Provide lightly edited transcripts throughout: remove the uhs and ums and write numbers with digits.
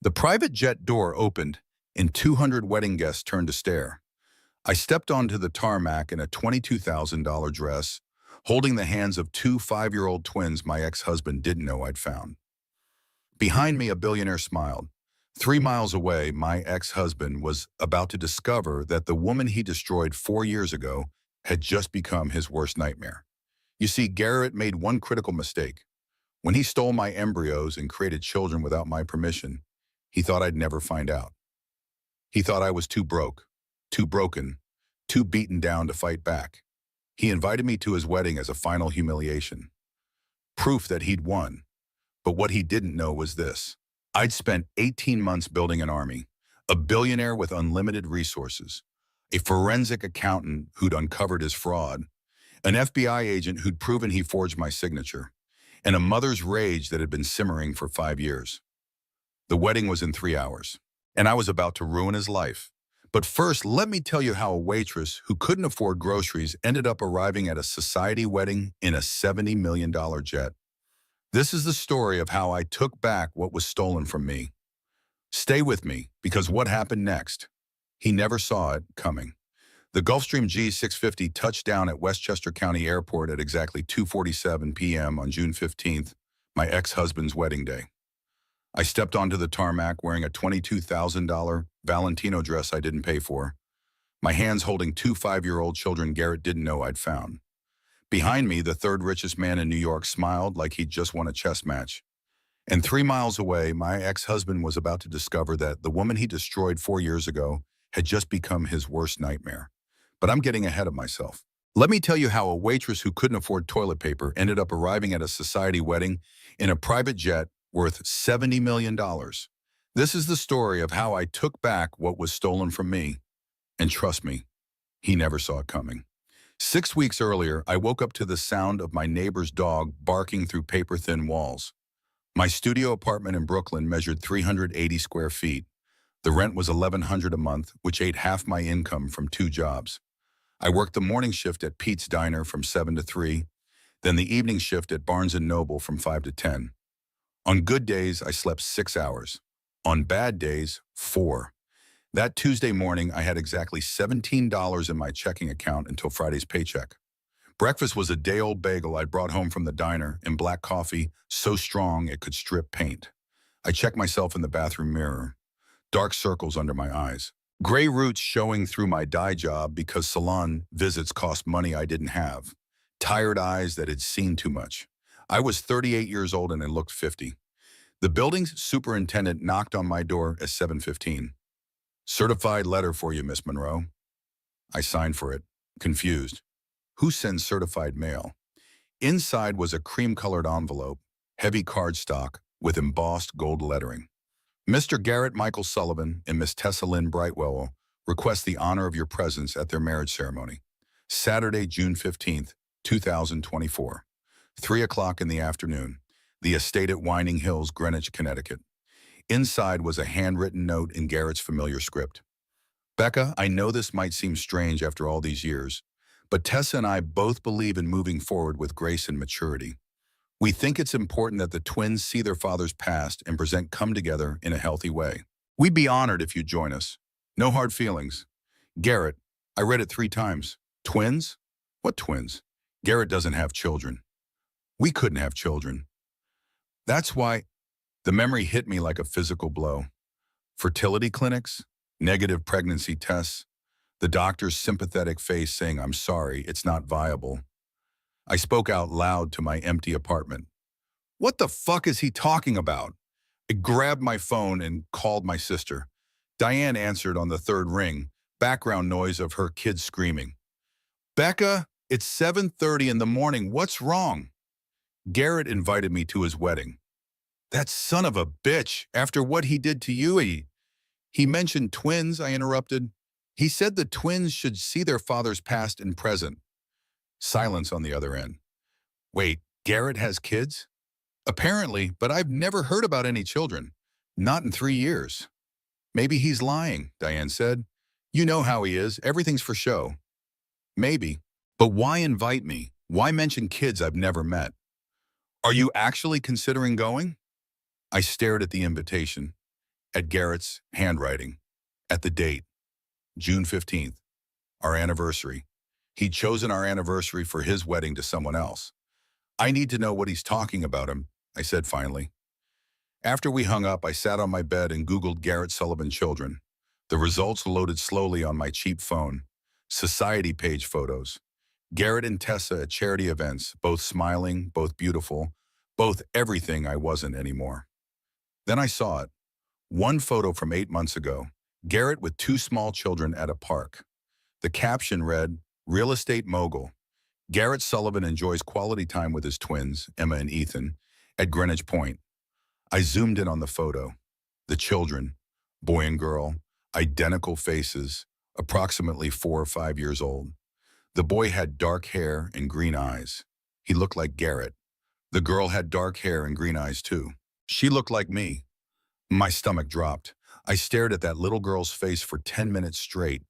The private jet door opened, and 200 wedding guests turned to stare. I stepped onto the tarmac in a $22,000 dress, holding the hands of two 5-year-old twins my ex-husband didn't know I'd found. Behind me, a billionaire smiled. 3 miles away, my ex-husband was about to discover that the woman he destroyed 4 years ago had just become his worst nightmare. You see, Garrett made one critical mistake. When he stole my embryos and created children without my permission, he thought I'd never find out. He thought I was too broke, too broken, too beaten down to fight back. He invited me to his wedding as a final humiliation. Proof that he'd won. But what he didn't know was this. I'd spent 18 months building an army, a billionaire with unlimited resources, a forensic accountant who'd uncovered his fraud, an FBI agent who'd proven he forged my signature, and a mother's rage that had been simmering for 5 years. The wedding was in 3 hours, and I was about to ruin his life. But first, let me tell you how a waitress who couldn't afford groceries ended up arriving at a society wedding in a $70 million jet. This is the story of how I took back what was stolen from me. Stay with me, because what happened next? He never saw it coming. The Gulfstream G650 touched down at Westchester County Airport at exactly 2:47 p.m. on June 15th, my ex-husband's wedding day. I stepped onto the tarmac wearing a $22,000 Valentino dress I didn't pay for, my hands holding two 5-year-old children Garrett didn't know I'd found. Behind me, the third richest man in New York smiled like he'd just won a chess match. And 3 miles away, my ex-husband was about to discover that the woman he destroyed 4 years ago had just become his worst nightmare. But I'm getting ahead of myself. Let me tell you how a waitress who couldn't afford toilet paper ended up arriving at a society wedding in a private jet worth $70 million. This is the story of how I took back what was stolen from me. And trust me, he never saw it coming. 6 weeks earlier, I woke up to the sound of my neighbor's dog barking through paper-thin walls. My studio apartment in Brooklyn measured 380 square feet. The rent was $1,100 a month, which ate half my income from 2 jobs. I worked the morning shift at Pete's Diner from 7 to 3, then the evening shift at Barnes & Noble from 5 to 10. On good days, I slept 6 hours. On bad days, 4. That Tuesday morning, I had exactly $17 in my checking account until Friday's paycheck. Breakfast was a day-old bagel I'd brought home from the diner and black coffee so strong it could strip paint. I checked myself in the bathroom mirror. Dark circles under my eyes. Gray roots showing through my dye job because salon visits cost money I didn't have. Tired eyes that had seen too much. I was 38 years old and I looked 50. The building's superintendent knocked on my door at 7:15. "Certified letter for you, Miss Monroe." I signed for it, confused. Who sends certified mail? Inside was a cream-colored envelope, heavy cardstock with embossed gold lettering. "Mr. Garrett Michael Sullivan and Miss Tessa Lynn Brightwell request the honor of your presence at their marriage ceremony. Saturday, June 15th, 2024. 3 o'clock in the afternoon. The estate at Whining Hills, Greenwich, Connecticut." Inside was a handwritten note in Garrett's familiar script. "Becca, I know this might seem strange after all these years, but Tessa and I both believe in moving forward with grace and maturity. We think it's important that the twins see their father's past and present come together in a healthy way. We'd be honored if you'd join us. No hard feelings. Garrett." I read it 3 times. "Twins? What twins? Garrett doesn't have children. We couldn't have children. That's why..." The memory hit me like a physical blow. Fertility clinics, negative pregnancy tests, the doctor's sympathetic face saying, "I'm sorry, it's not viable." I spoke out loud to my empty apartment. "What the fuck is he talking about?" I grabbed my phone and called my sister. Diane answered on the 3rd ring, background noise of her kids screaming. "Becca, it's 7:30 in the morning. What's wrong?" "Garrett invited me to his wedding." "That son of a bitch, after what he did to you, he mentioned twins," I interrupted. "He said the twins should see their father's past and present." Silence on the other end. "Wait, Garrett has kids?" "Apparently, but I've never heard about any children. Not in 3 years." "Maybe he's lying," Diane said. "You know how he is. Everything's for show." "Maybe. But why invite me? Why mention kids I've never met?" "Are you actually considering going?" I stared at the invitation. at Garrett's handwriting, at the date, June 15th, our anniversary. He'd chosen our anniversary for his wedding to someone else. I need to know what he's talking about him, I said finally. After we hung up, I sat on my bed and Googled Garrett Sullivan children. The results loaded slowly on my cheap phone. Society page photos. Garrett and Tessa at charity events, both smiling, both beautiful, both everything I wasn't anymore. Then I saw it. One photo from 8 months ago. Garrett with two small children at a park. The caption read, "Real estate mogul. Garrett Sullivan enjoys quality time with his twins, Emma and Ethan, at Greenwich Point." I zoomed in on the photo. The children, boy and girl, identical faces, approximately 4 or 5 years old. The boy had dark hair and green eyes. He looked like Garrett. The girl had dark hair and green eyes too. She looked like me. My stomach dropped. I stared at that little girl's face for 10 minutes straight,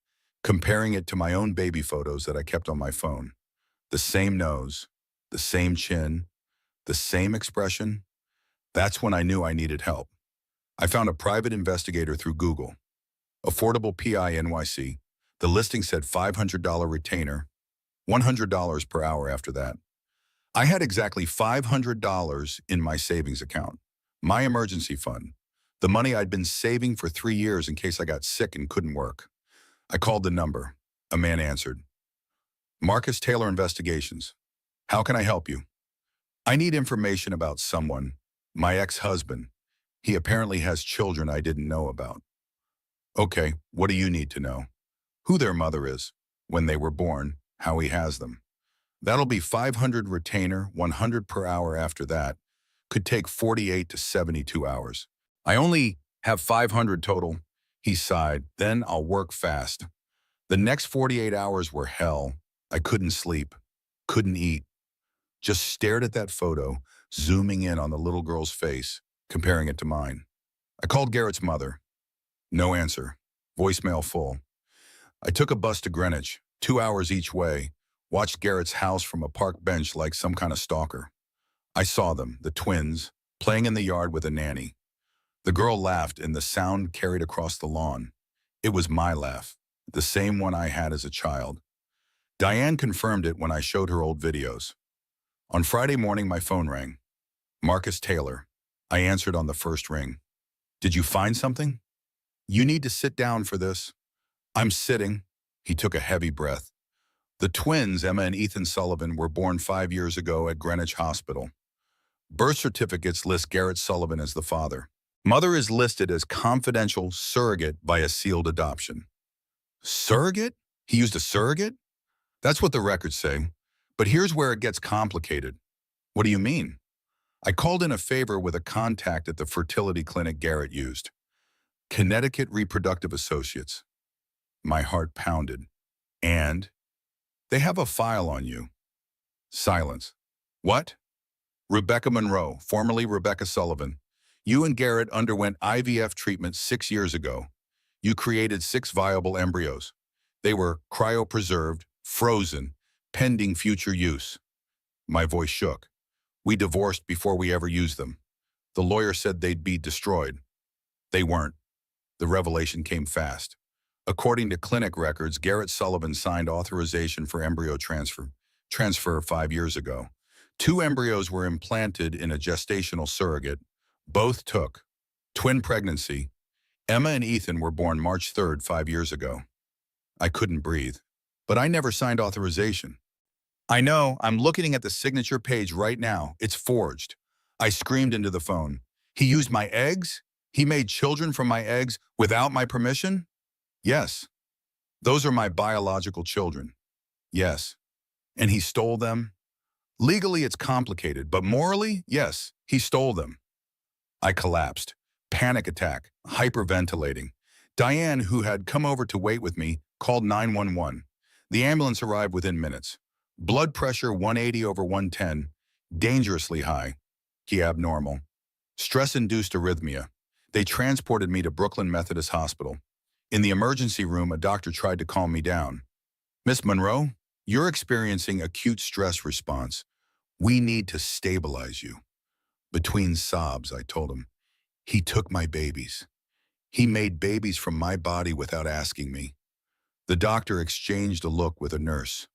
comparing it to my own baby photos that I kept on my phone. The same nose, the same chin, the same expression. That's when I knew I needed help. I found a private investigator through Google. Affordable PI NYC. The listing said $500 retainer, $100 per hour after that. I had exactly $500 in my savings account, my emergency fund, the money I'd been saving for 3 years in case I got sick and couldn't work. I called the number. A man answered. "Marcus Taylor Investigations. How can I help you?" "I need information about someone, my ex-husband. He apparently has children I didn't know about." "Okay, what do you need to know?" "Who their mother is, when they were born, how he has them." "That'll be 500 retainer, 100 per hour after that. Could take 48 to 72 hours. I only have 500 total." He sighed. "Then I'll work fast." The next 48 hours were hell. I couldn't sleep, couldn't eat. Just stared at that photo, zooming in on the little girl's face, comparing it to mine. I called Garrett's mother. No answer. Voicemail full. I took a bus to Greenwich, 2 hours each way, watched Garrett's house from a park bench like some kind of stalker. I saw them, the twins, playing in the yard with a nanny. The girl laughed and the sound carried across the lawn. It was my laugh, the same one I had as a child. Diane confirmed it when I showed her old videos. On Friday morning, my phone rang. Marcus Taylor. I answered on the first ring. "Did you find something?" "You need to sit down for this." "I'm sitting." He took a heavy breath. "The twins, Emma and Ethan Sullivan, were born 5 years ago at Greenwich Hospital. Birth certificates list Garrett Sullivan as the father. Mother is listed as confidential surrogate by a sealed adoption." Surrogate? He used a surrogate? That's what the records say. But here's where it gets complicated. What do you mean? I called in a favor with a contact at the fertility clinic Garrett used. Connecticut Reproductive Associates. My heart pounded. "And? They have a file on you." Silence. "What?" "Rebecca Monroe, formerly Rebecca Sullivan. You and Garrett underwent IVF treatment 6 years ago. You created 6 viable embryos. They were cryopreserved, frozen, pending future use." My voice shook. "We divorced before we ever used them. The lawyer said they'd be destroyed. They weren't." The revelation came fast. According to clinic records, Garrett Sullivan signed authorization for embryo transfer 5 years ago. 2 embryos were implanted in a gestational surrogate. Both took. Twin pregnancy. Emma and Ethan were born March 3rd, 5 years ago. I couldn't breathe. But I never signed authorization. "I know, I'm looking at the signature page right now. It's forged." I screamed into the phone. "He used my eggs? He made children from my eggs without my permission?" "Yes. Those are my biological children." "Yes." "And he stole them?" "Legally, it's complicated, but morally, yes, he stole them." I collapsed. Panic attack, hyperventilating. Diane, who had come over to wait with me, called 911. The ambulance arrived within minutes. Blood pressure 180 over 110, dangerously high, key abnormal. Stress-induced arrhythmia. They transported me to Brooklyn Methodist Hospital. In the emergency room, a doctor tried to calm me down. "Miss Monroe, you're experiencing acute stress response. We need to stabilize you." Between sobs, I told him, "He took my babies. He made babies from my body without asking me. The doctor exchanged a look with a nurse.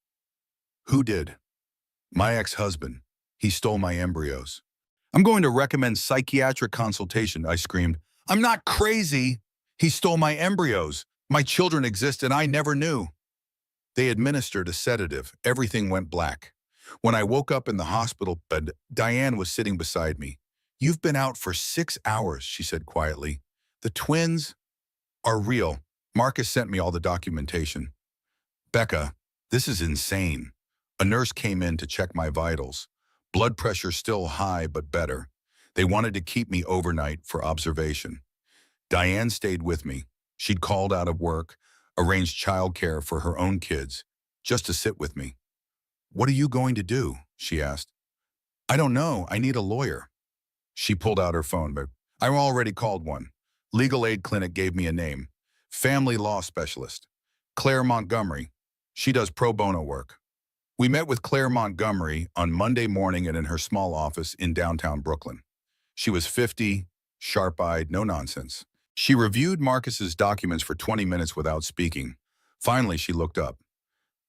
Who did? My ex-husband. He stole my embryos. I'm going to recommend psychiatric consultation, I screamed. I'm not crazy. He stole my embryos. My children exist and I never knew. They administered a sedative. Everything went black. When I woke up in the hospital bed, Diane was sitting beside me. You've been out for 6 hours, she said quietly. The twins are real. Marcus sent me all the documentation. Becca, this is insane. A nurse came in to check my vitals. Blood pressure still high, but better. They wanted to keep me overnight for observation. Diane stayed with me. She'd called out of work, arranged childcare for her own kids, just to sit with me. What are you going to do? She asked. I don't know. I need a lawyer. She pulled out her phone, but I already called one. Legal aid clinic gave me a name. Family law specialist. Claire Montgomery. She does pro bono work. We met with Claire Montgomery on Monday morning and in her small office in downtown Brooklyn. She was 50, sharp-eyed, no nonsense. She reviewed Marcus's documents for 20 minutes without speaking. Finally, she looked up.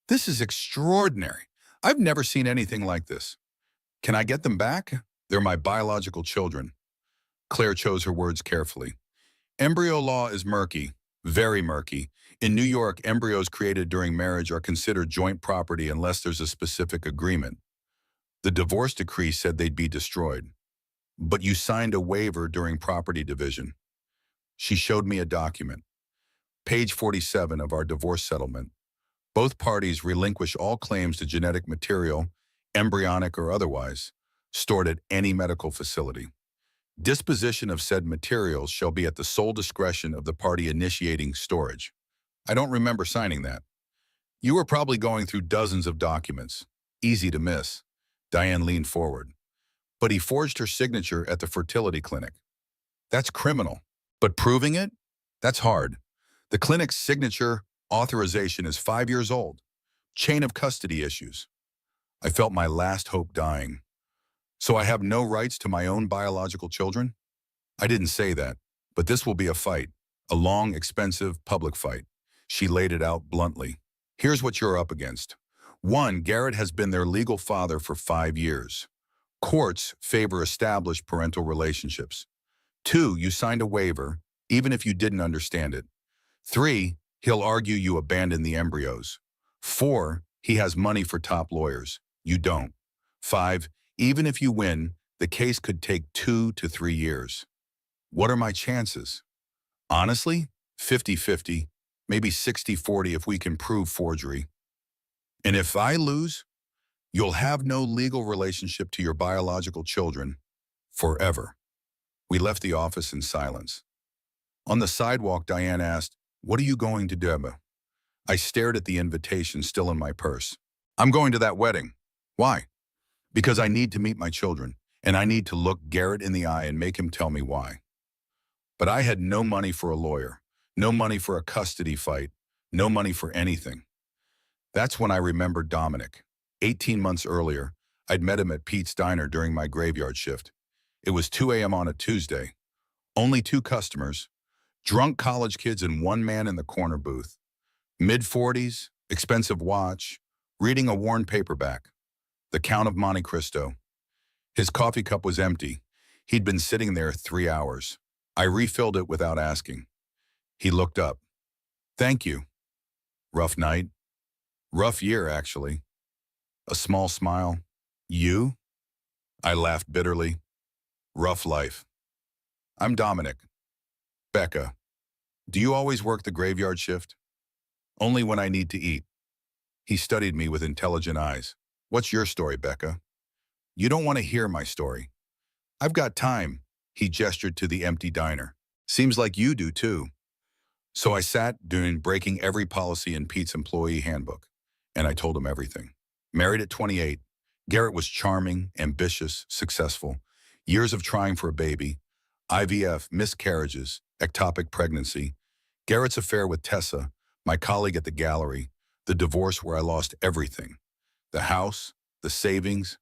This is extraordinary. I've never seen anything like this. Can I get them back? They're my biological children. Claire chose her words carefully. Embryo law is murky, very murky. In New York, embryos created during marriage are considered joint property unless there's a specific agreement. The divorce decree said they'd be destroyed. But you signed a waiver during property division. She showed me a document. Page 47 of our divorce settlement. Both parties relinquish all claims to genetic material, embryonic or otherwise, stored at any medical facility. Disposition of said materials shall be at the sole discretion of the party initiating storage. I don't remember signing that. You were probably going through dozens of documents. Easy to miss. Diane leaned forward. But he forged her signature at the fertility clinic. That's criminal. But proving it? That's hard. The clinic's signature authorization is 5 years old. Chain of custody issues. I felt my last hope dying. So I have no rights to my own biological children? I didn't say that, but this will be a fight. A long, expensive, public fight. She laid it out bluntly. Here's what you're up against. 1, Garrett has been their legal father for 5 years. Courts favor established parental relationships. 2, you signed a waiver, even if you didn't understand it. 3, he'll argue you abandoned the embryos. 4, he has money for top lawyers. You don't. 5, even if you win, the case could take 2 to 3 years. What are my chances? Honestly, 50-50, maybe 60-40 if we can prove forgery. And if I lose, you'll have no legal relationship to your biological children forever. We left the office in silence. On the sidewalk, Diane asked, "What are you going to do?" I stared at the invitation still in my purse. I'm going to that wedding. Why? Because I need to meet my children, and I need to look Garrett in the eye and make him tell me why. But I had no money for a lawyer, no money for a custody fight, no money for anything. That's when I remembered Dominic. 18 months earlier, I'd met him at Pete's Diner during my graveyard shift. It was 2 a.m. on a Tuesday. Only 2 customers, drunk college kids and 1 man in the corner booth. Mid-40s, expensive watch, reading a worn paperback. The Count of Monte Cristo. His coffee cup was empty. He'd been sitting there 3 hours. I refilled it without asking. He looked up. Thank you. Rough night. Rough year, actually. A small smile. You? I laughed bitterly. Rough life. I'm Dominic. Becca. Do you always work the graveyard shift? Only when I need to eat. He studied me with intelligent eyes. What's your story, Becca? You don't want to hear my story. I've got time. He gestured to the empty diner. Seems like you do too. So I sat breaking every policy in Pete's employee handbook, and I told him everything. Married at 28, Garrett was charming, ambitious, successful. Years of trying for a baby, IVF, miscarriages, ectopic pregnancy, Garrett's affair with Tessa, my colleague at the gallery, the divorce where I lost everything. The house, the savings,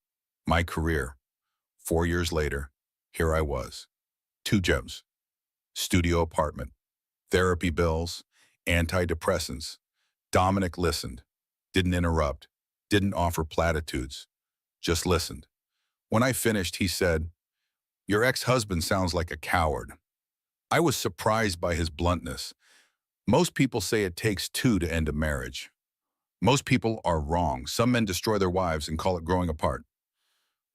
my career. 4 years later, here I was. 2 gems. Studio apartment. therapy bills, antidepressants. Dominic listened, didn't interrupt, didn't offer platitudes, just listened. When I finished, he said, "Your ex-husband sounds like a coward." I was surprised by his bluntness. Most people say it takes two to end a marriage. Most people are wrong. Some men destroy their wives and call it growing apart.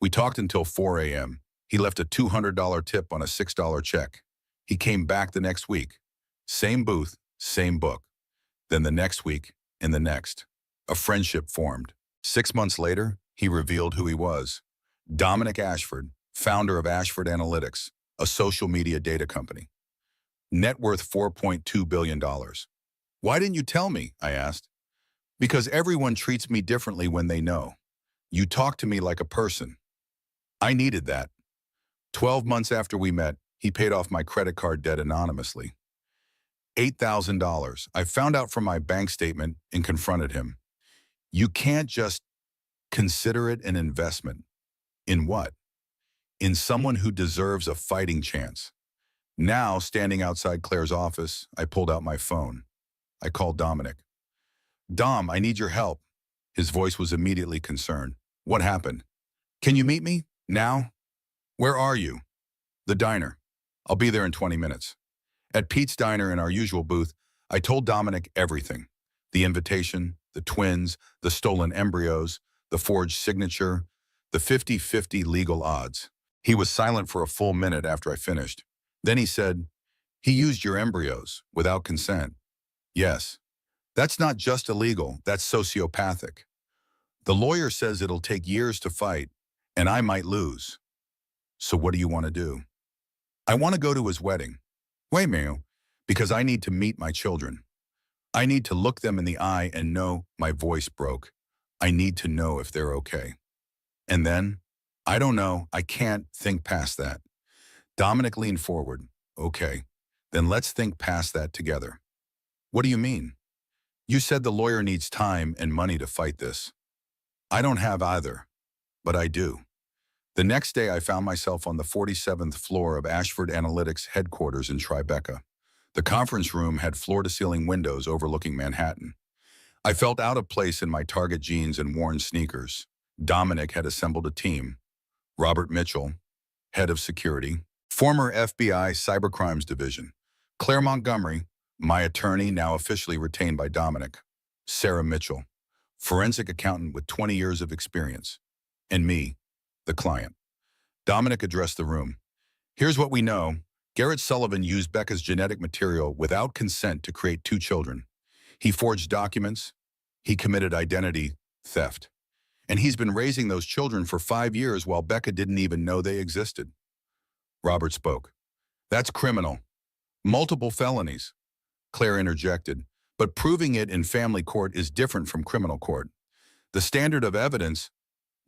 We talked until 4 a.m. He left a $200 tip on a $6 check. He came back the next week. Same booth, same book. Then the next week, and the next. A friendship formed. 6 months later, he revealed who he was. Dominic Ashford, founder of Ashford Analytics, a social media data company. Net worth $4.2 billion. Why didn't you tell me? I asked. Because everyone treats me differently when they know. You talk to me like a person. I needed that. 12 months after we met, he paid off my credit card debt anonymously. $8,000. I found out from my bank statement and confronted him. You can't just consider it an investment. In what? In someone who deserves a fighting chance. Now, standing outside Claire's office, I pulled out my phone. I called Dominic. "Dom, I need your help." His voice was immediately concerned. "What happened?" "Can you meet me? Now?" "Where are you?" "The diner. I'll be there in 20 minutes. At Pete's Diner in our usual booth, I told Dominic everything. The invitation, the twins, the stolen embryos, the forged signature, the 50-50 legal odds. He was silent for a full minute after I finished. Then he said, "He used your embryos without consent." "Yes. That's not just illegal, that's sociopathic. The lawyer says it'll take years to fight, and I might lose." "So what do you want to do?" "I want to go to his wedding." "Wait, Mayo, because I need to meet my children. I need to look them in the eye and know." My voice broke. "I need to know if they're okay." And then, "I don't know, I can't think past that." Dominic leaned forward. "Okay, then let's think past that together." "What do you mean?" "You said the lawyer needs time and money to fight this." "I don't have either, but I do." The next day, I found myself on the 47th floor of Ashford Analytics headquarters in Tribeca. The conference room had floor-to-ceiling windows overlooking Manhattan. I felt out of place in my Target jeans and worn sneakers. Dominic had assembled a team. Robert Mitchell, head of security. Former FBI Cybercrimes Division. Claire Montgomery, my attorney, now officially retained by Dominic. Sarah Mitchell, forensic accountant with 20 years of experience. And me, the client. Dominic addressed the room. "Here's what we know. Garrett Sullivan used Becca's genetic material without consent to create 2 children. He forged documents. He committed identity theft. And he's been raising those children for 5 years while Becca didn't even know they existed." Robert spoke. "That's criminal. Multiple felonies." Claire interjected. "But proving it in family court is different from criminal court. The standard of evidence."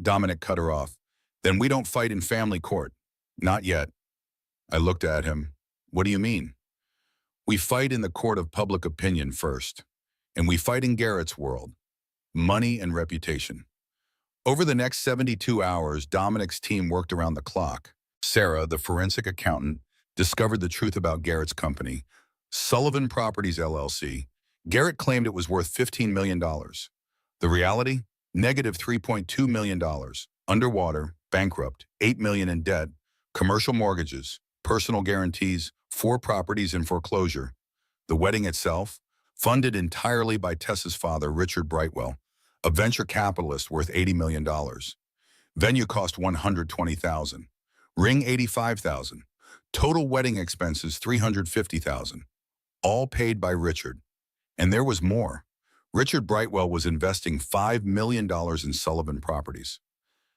Dominic cut her off. "Then we don't fight in family court." "Not yet." I looked at him. "What do you mean?" "We fight in the court of public opinion first. And we fight in Garrett's world. Money and reputation." Over the next 72 hours, Dominic's team worked around the clock. Sarah, the forensic accountant, discovered the truth about Garrett's company, Sullivan Properties LLC. Garrett claimed it was worth $15 million. The reality? Negative $3.2 million. Underwater, bankrupt, $8 million in debt, commercial mortgages, personal guarantees, 4 properties in foreclosure. The wedding itself, funded entirely by Tessa's father, Richard Brightwell, a venture capitalist worth $80 million. Venue cost $120,000. Ring $85,000. Total wedding expenses $350,000. All paid by Richard. And there was more. Richard Brightwell was investing $5 million in Sullivan Properties.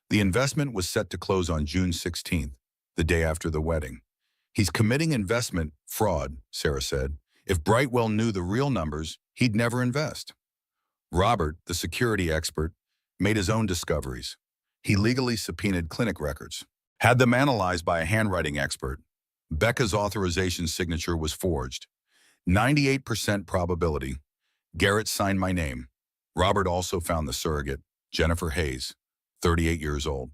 The investment was set to close on June 16th, the day after the wedding. "He's committing investment fraud," Sarah said. "If Brightwell knew the real numbers, he'd never invest." Robert, the security expert, made his own discoveries. He legally subpoenaed clinic records, had them analyzed by a handwriting expert. Becca's authorization signature was forged. 98% probability. Garrett signed my name. Robert also found the surrogate, Jennifer Hayes, 38 years old,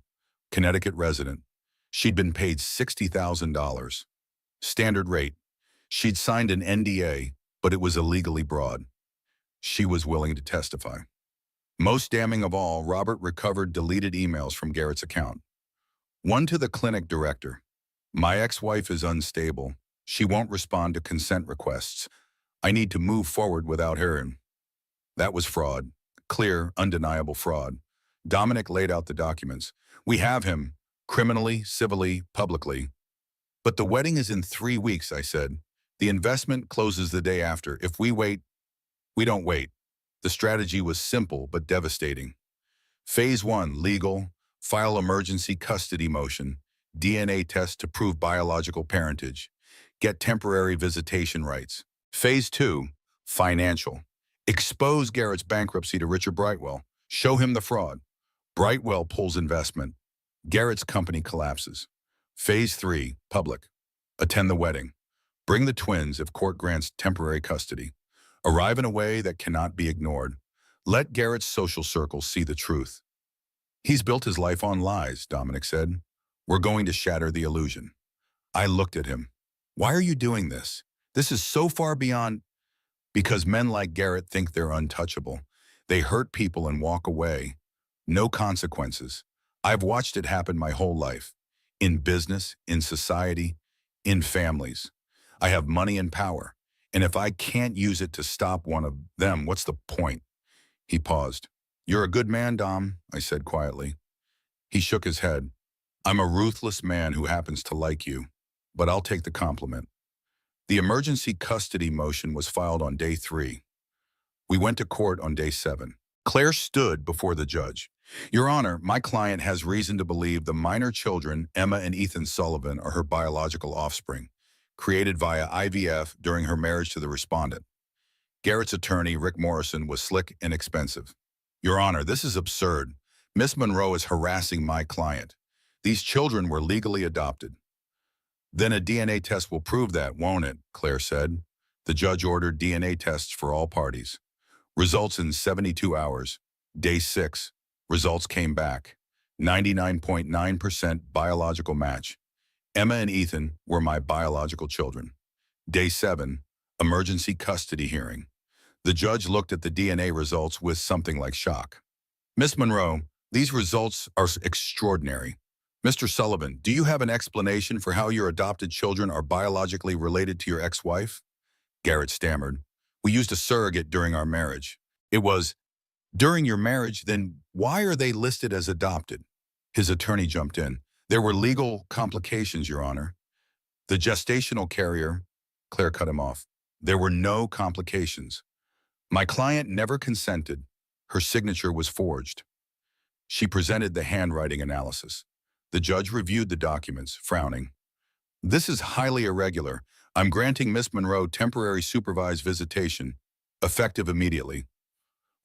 Connecticut resident. She'd been paid $60,000. Standard rate, She'd signed an NDA, but it was illegally broad. She was willing to testify. Most damning of all, Robert recovered deleted emails from Garrett's account. One to the clinic director. My ex-wife is unstable. She won't respond to consent requests. I need to move forward without her. That was fraud. Clear, undeniable fraud. Dominic laid out the documents. We have him, criminally, civilly, publicly. But the wedding is in 3 weeks, I said. The investment closes the day after. If we wait, we don't wait. The strategy was simple but devastating. Phase 1, legal, file emergency custody motion, DNA test to prove biological parentage, get temporary visitation rights. Phase 2, financial. Expose Garrett's bankruptcy to Richard Brightwell. Show him the fraud. Brightwell pulls investment. Garrett's company collapses. Phase 3, public. Attend the wedding. Bring the twins if court grants temporary custody. Arrive in a way that cannot be ignored. Let Garrett's social circle see the truth. He's built his life on lies, Dominic said. We're going to shatter the illusion. I looked at him. Why are you doing this? This is so far beyond... Because men like Garrett think they're untouchable. They hurt people and walk away. No consequences. I've watched it happen my whole life. In business, in society, in families. I have money and power. And if I can't use it to stop one of them, what's the point? He paused. You're a good man, Dom, I said quietly. He shook his head. I'm a ruthless man who happens to like you, but I'll take the compliment. The emergency custody motion was filed on day 3. We went to court on day 7. Claire stood before the judge. Your Honor, my client has reason to believe the minor children, Emma and Ethan Sullivan, are her biological offspring, created via IVF during her marriage to the respondent. Garrett's attorney, Rick Morrison, was slick and expensive. Your Honor, this is absurd. Miss Monroe is harassing my client. These children were legally adopted. Then a DNA test will prove that, won't it? Claire said. The judge ordered DNA tests for all parties. Results in 72 hours. Day 6. Results came back. 99.9% biological match. Emma and Ethan were my biological children. Day 7. Emergency custody hearing. The judge looked at the DNA results with something like shock. Miss Monroe, these results are extraordinary. Mr. Sullivan, do you have an explanation for how your adopted children are biologically related to your ex-wife? Garrett stammered. We used a surrogate during our marriage. It was, during your marriage, then why are they listed as adopted? His attorney jumped in. There were legal complications, Your Honor. The gestational carrier, Claire cut him off. There were no complications. My client never consented. Her signature was forged. She presented the handwriting analysis. The judge reviewed the documents, frowning. This is highly irregular. I'm granting Miss Monroe temporary supervised visitation, effective immediately.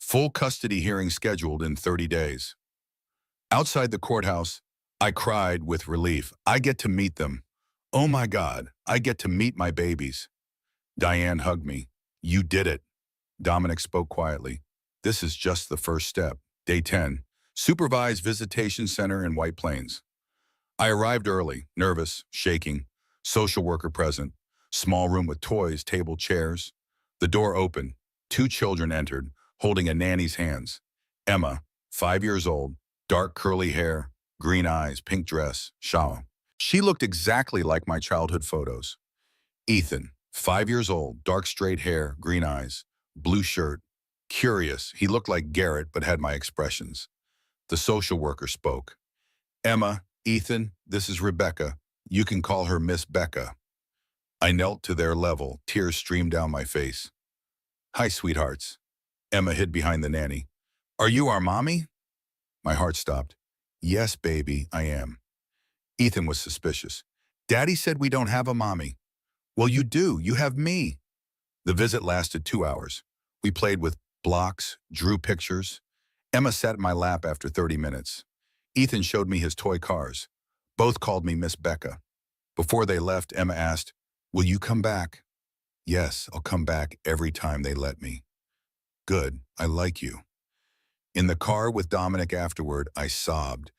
Full custody hearing scheduled in 30 days. Outside the courthouse, I cried with relief. I get to meet them. Oh my God, I get to meet my babies. Diane hugged me. You did it. Dominic spoke quietly. This is just the first step. Day 10. Supervised Visitation Center in White Plains. I arrived early, nervous, shaking, social worker present, small room with toys, table, chairs. The door opened. 2 children entered, holding a nanny's hands. Emma, 5 years old, dark curly hair, green eyes, pink dress, shawl. She looked exactly like my childhood photos. Ethan, 5 years old, dark straight hair, green eyes, blue shirt. Curious, he looked like Garrett but had my expressions. The social worker spoke. Emma, Ethan, this is Rebecca. You can call her Miss Becca. I knelt to their level. Tears streamed down my face. Hi, sweethearts. Emma hid behind the nanny. Are you our mommy? My heart stopped. Yes, baby, I am. Ethan was suspicious. Daddy said we don't have a mommy. Well, you do. You have me. The visit lasted 2 hours. We played with blocks, drew pictures. Emma sat in my lap after 30 minutes. Ethan showed me his toy cars. Both called me Miss Becca. Before they left, Emma asked, will you come back? Yes, I'll come back every time they let me. Good, I like you. In the car with Dominic afterward, I sobbed.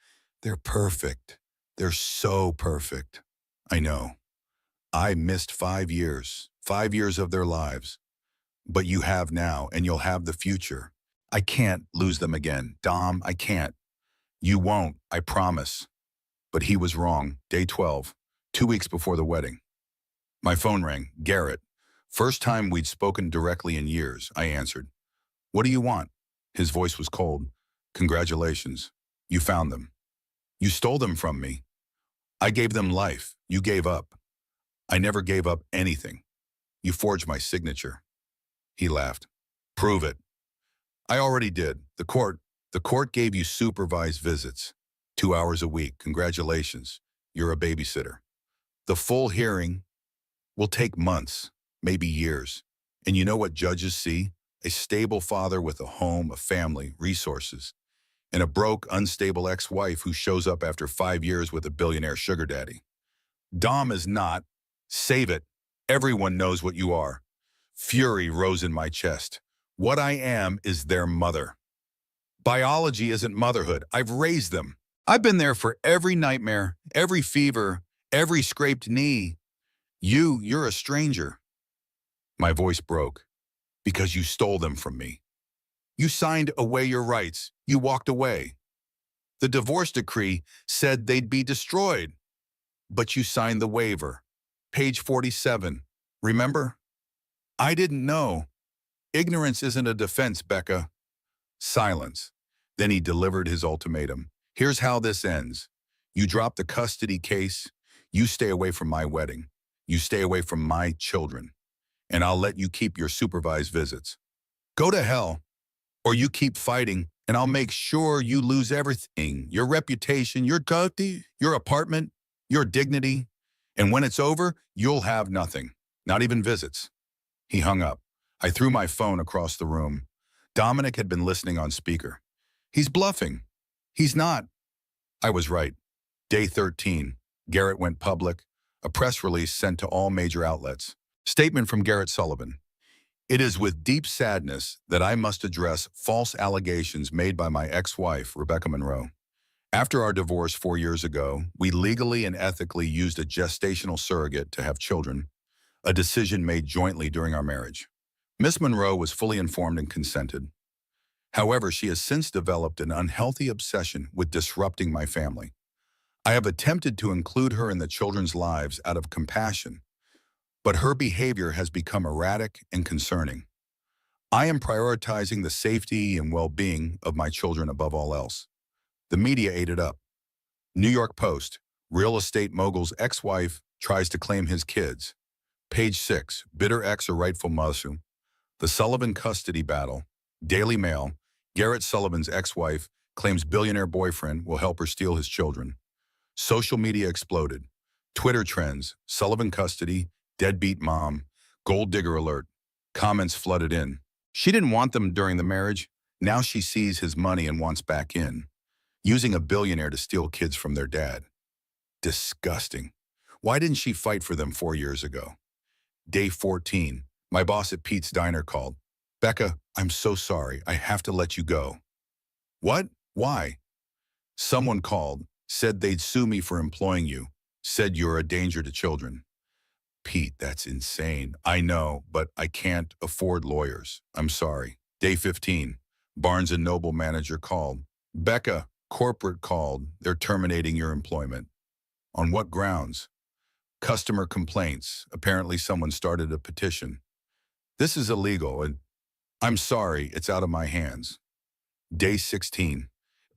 They're perfect. They're so perfect. I know. I missed 5 years. 5 years of their lives. But you have now, and you'll have the future. I can't lose them again. Dom, I can't. You won't, I promise. But he was wrong. Day 12, 2 weeks before the wedding. My phone rang. Garrett. First time we'd spoken directly in years, I answered. What do you want? His voice was cold. Congratulations. You found them. You stole them from me. I gave them life. You gave up. I never gave up anything. You forged my signature. He laughed. Prove it. I already did. The court gave you supervised visits. 2 hours a week. Congratulations. You're a babysitter. The full hearing will take months, maybe years. And you know what judges see? A stable father with a home, a family, resources, and a broke, unstable ex-wife who shows up after 5 years with a billionaire sugar daddy. Dom is not. Save it. Everyone knows what you are. Fury rose in my chest. What I am is their mother. Biology isn't motherhood. I've raised them. I've been there for every nightmare, every fever, every scraped knee. You're a stranger. My voice broke. Because you stole them from me. You signed away your rights. You walked away. The divorce decree said they'd be destroyed. But you signed the waiver. Page 47. Remember? I didn't know. Ignorance isn't a defense, Becca. Silence. Then he delivered his ultimatum. Here's how this ends. You drop the custody case. You stay away from my wedding. You stay away from my children. And I'll let you keep your supervised visits. Go to hell. Or you keep fighting, and I'll make sure you lose everything. Your reputation, your custody, your apartment, your dignity. And when it's over, you'll have nothing. Not even visits. He hung up. I threw my phone across the room. Dominic had been listening on speaker. He's bluffing. He's not. I was right. Day 13. Garrett went public. A press release sent to all major outlets. Statement from Garrett Sullivan. It is with deep sadness that I must address false allegations made by my ex-wife, Rebecca Monroe. After our divorce 4 years ago, we legally and ethically used a gestational surrogate to have children, a decision made jointly during our marriage. Miss Monroe was fully informed and consented. However, she has since developed an unhealthy obsession with disrupting my family. I have attempted to include her in the children's lives out of compassion, but her behavior has become erratic and concerning. I am prioritizing the safety and well-being of my children above all else. The media ate it up. New York Post, real estate mogul's ex-wife tries to claim his kids. Page 6, bitter ex or rightful mother. The Sullivan custody battle. Daily Mail, Garrett Sullivan's ex-wife claims billionaire boyfriend will help her steal his children. Social media exploded. Twitter trends, Sullivan custody, deadbeat mom, gold digger alert. Comments flooded in. She didn't want them during the marriage. Now she sees his money and wants back in. Using a billionaire to steal kids from their dad. Disgusting. Why didn't she fight for them 4 years ago? Day 14. My boss at Pete's Diner called. Becca, I'm so sorry. I have to let you go. What? Why? Someone called, said they'd sue me for employing you, said you're a danger to children. Pete, that's insane. I know, but I can't afford lawyers. I'm sorry. Day 15. Barnes & Noble manager called. Becca, corporate called. They're terminating your employment. On what grounds? Customer complaints. Apparently someone started a petition. This is illegal, and I'm sorry, it's out of my hands. Day 16.